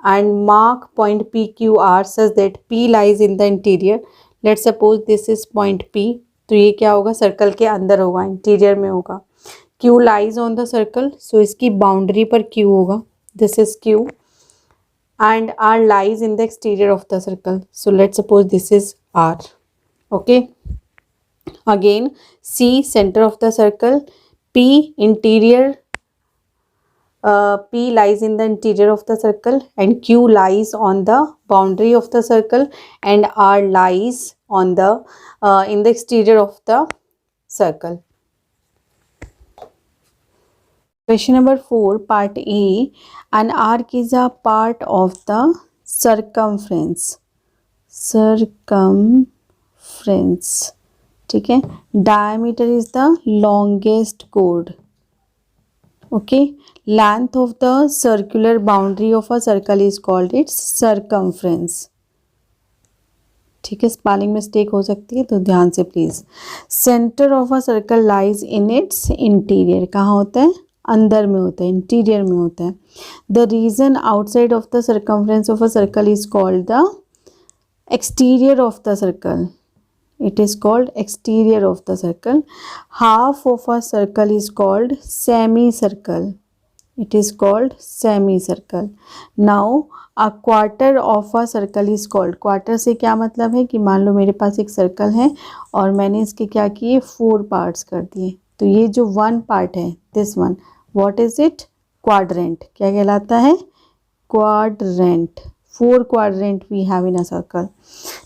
and mark point PQR such that P lies in the interior. Let's suppose this is point P. तो ये क्या होगा, सर्कल के अंदर होगा, इंटीरियर में होगा. Q lies on the circle, so इसकी बाउंड्री पर Q होगा. This is Q and R lies in the exterior of the circle. So let's suppose this is R. Okay. Again, C center of the circle, P interior, P lies in the interior of the circle, and Q lies on the boundary of the circle, and R lies on the in the exterior of the circle. Question number 4, part A. An arc is a part of the circumference. Circumference. ठीक है. Diameter is the longest chord. Okay. Length of the circular boundary of a circle is called its circumference. ठीक है. Spelling mistake हो सकती है तो ध्यान से please. Centre of a circle lies in its interior. कहाँ होता है? अंदर में होता है, इंटीरियर में होता है. The region outside of the circumference of a circle is called the exterior of the circle. It is called exterior of the circle. Half of a circle is called semicircle. It is called semicircle. Now a quarter of a circle is called. Quarter से क्या मतलब है कि मान लो मेरे पास एक circle है और मैंने इसके क्या किए, 4 पार्ट्स कर दिए. तो ये जो 1 पार्ट है, this one, what is it? Quadrant. क्या कहलाता है? Quadrant. 4 quadrant we have in a circle.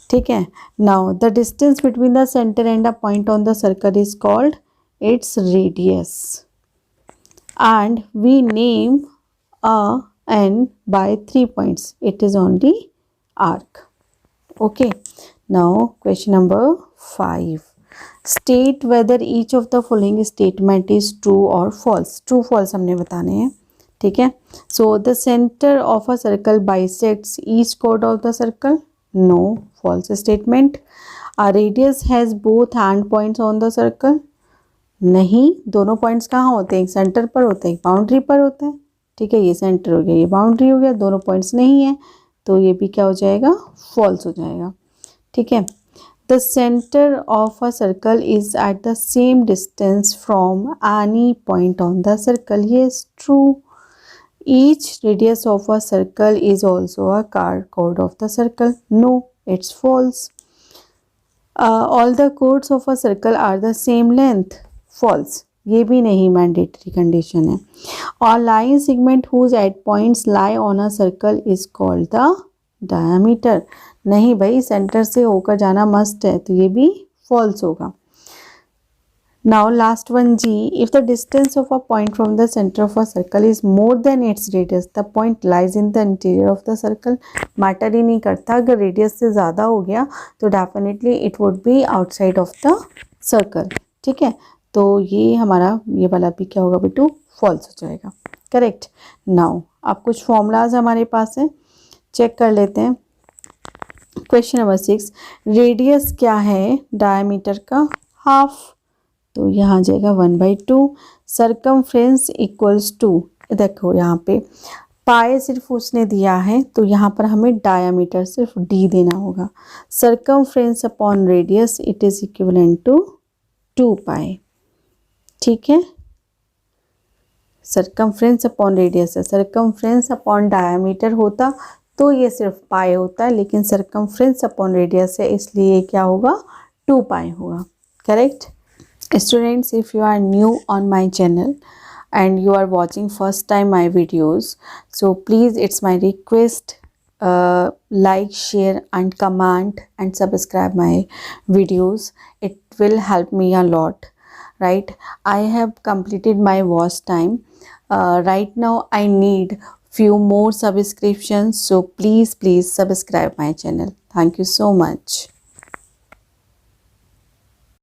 ठीक है. Now the distance between the center and a point on the circle is called its radius, and we name a n by 3 points. It is only arc. Okay. Now question number 5. State whether each of the following statement is true or false. True false हमने बताने हैं. ठीक है. So the centre of a circle bisects each chord of the circle. No, false statement. A radius has both hand points on the circle. नहीं, दोनों points कहाँ होते हैं? एक सेंटर पर होते हैं, एक बाउंड्री पर होता है. ठीक है. ये सेंटर हो गया, ये बाउंड्री हो गया, दोनों पॉइंट्स नहीं है तो ये भी क्या हो जाएगा? फॉल्स हो जाएगा. ठीक है. The centre of a circle is at the same distance from any point on the circle. ये is true. Each radius of a circle is also a chord of the circle. No, it's false. All the chords of a circle are the same length. False. ये भी नहीं mandatory condition है. A line segment whose end points lie on a circle is called the diameter. नहीं भाई, centre से होकर जाना must है तो ये भी false होगा. Now last one, G. If the distance of a point from the center of a circle is more than its radius, the point lies in the interior of the circle. Matter ही नहीं करता, अगर radius से ज़्यादा हो गया तो definitely it would be outside of the circle. ठीक है. तो ये हमारा ये वाला भी क्या होगा बेटू? फॉल्स हो जाएगा. करेक्ट. नाउ अब कुछ फॉर्मूलाज हमारे पास हैं, चेक कर लेते हैं. Question number 6. रेडियस क्या है डायमीटर का? हाफ. तो यहाँ जाएगा 1/2. सर्कमफ्रेंस इक्वल्स टू, देखो यहाँ पे पाए सिर्फ उसने दिया है तो यहाँ पर हमें डायामीटर सिर्फ d देना होगा. Circumference upon radius it is equivalent to 2 pi. ठीक है. सर्कमफ्रेंस अपॉन रेडियस है, सर्कमफ्रेंस अपॉन डायामीटर होता तो ये सिर्फ पाए होता है, लेकिन सर्कमफ्रेंस अपॉन रेडियस है इसलिए क्या होगा? 2 पाए होगा. Correct. Students, if you are new on my channel and you are watching first time my videos, so please, it's my request, like, share and comment and subscribe my videos. It will help me a lot, right? I have completed my watch time. Right now I need few more subscriptions, so please subscribe my channel. Thank you so much.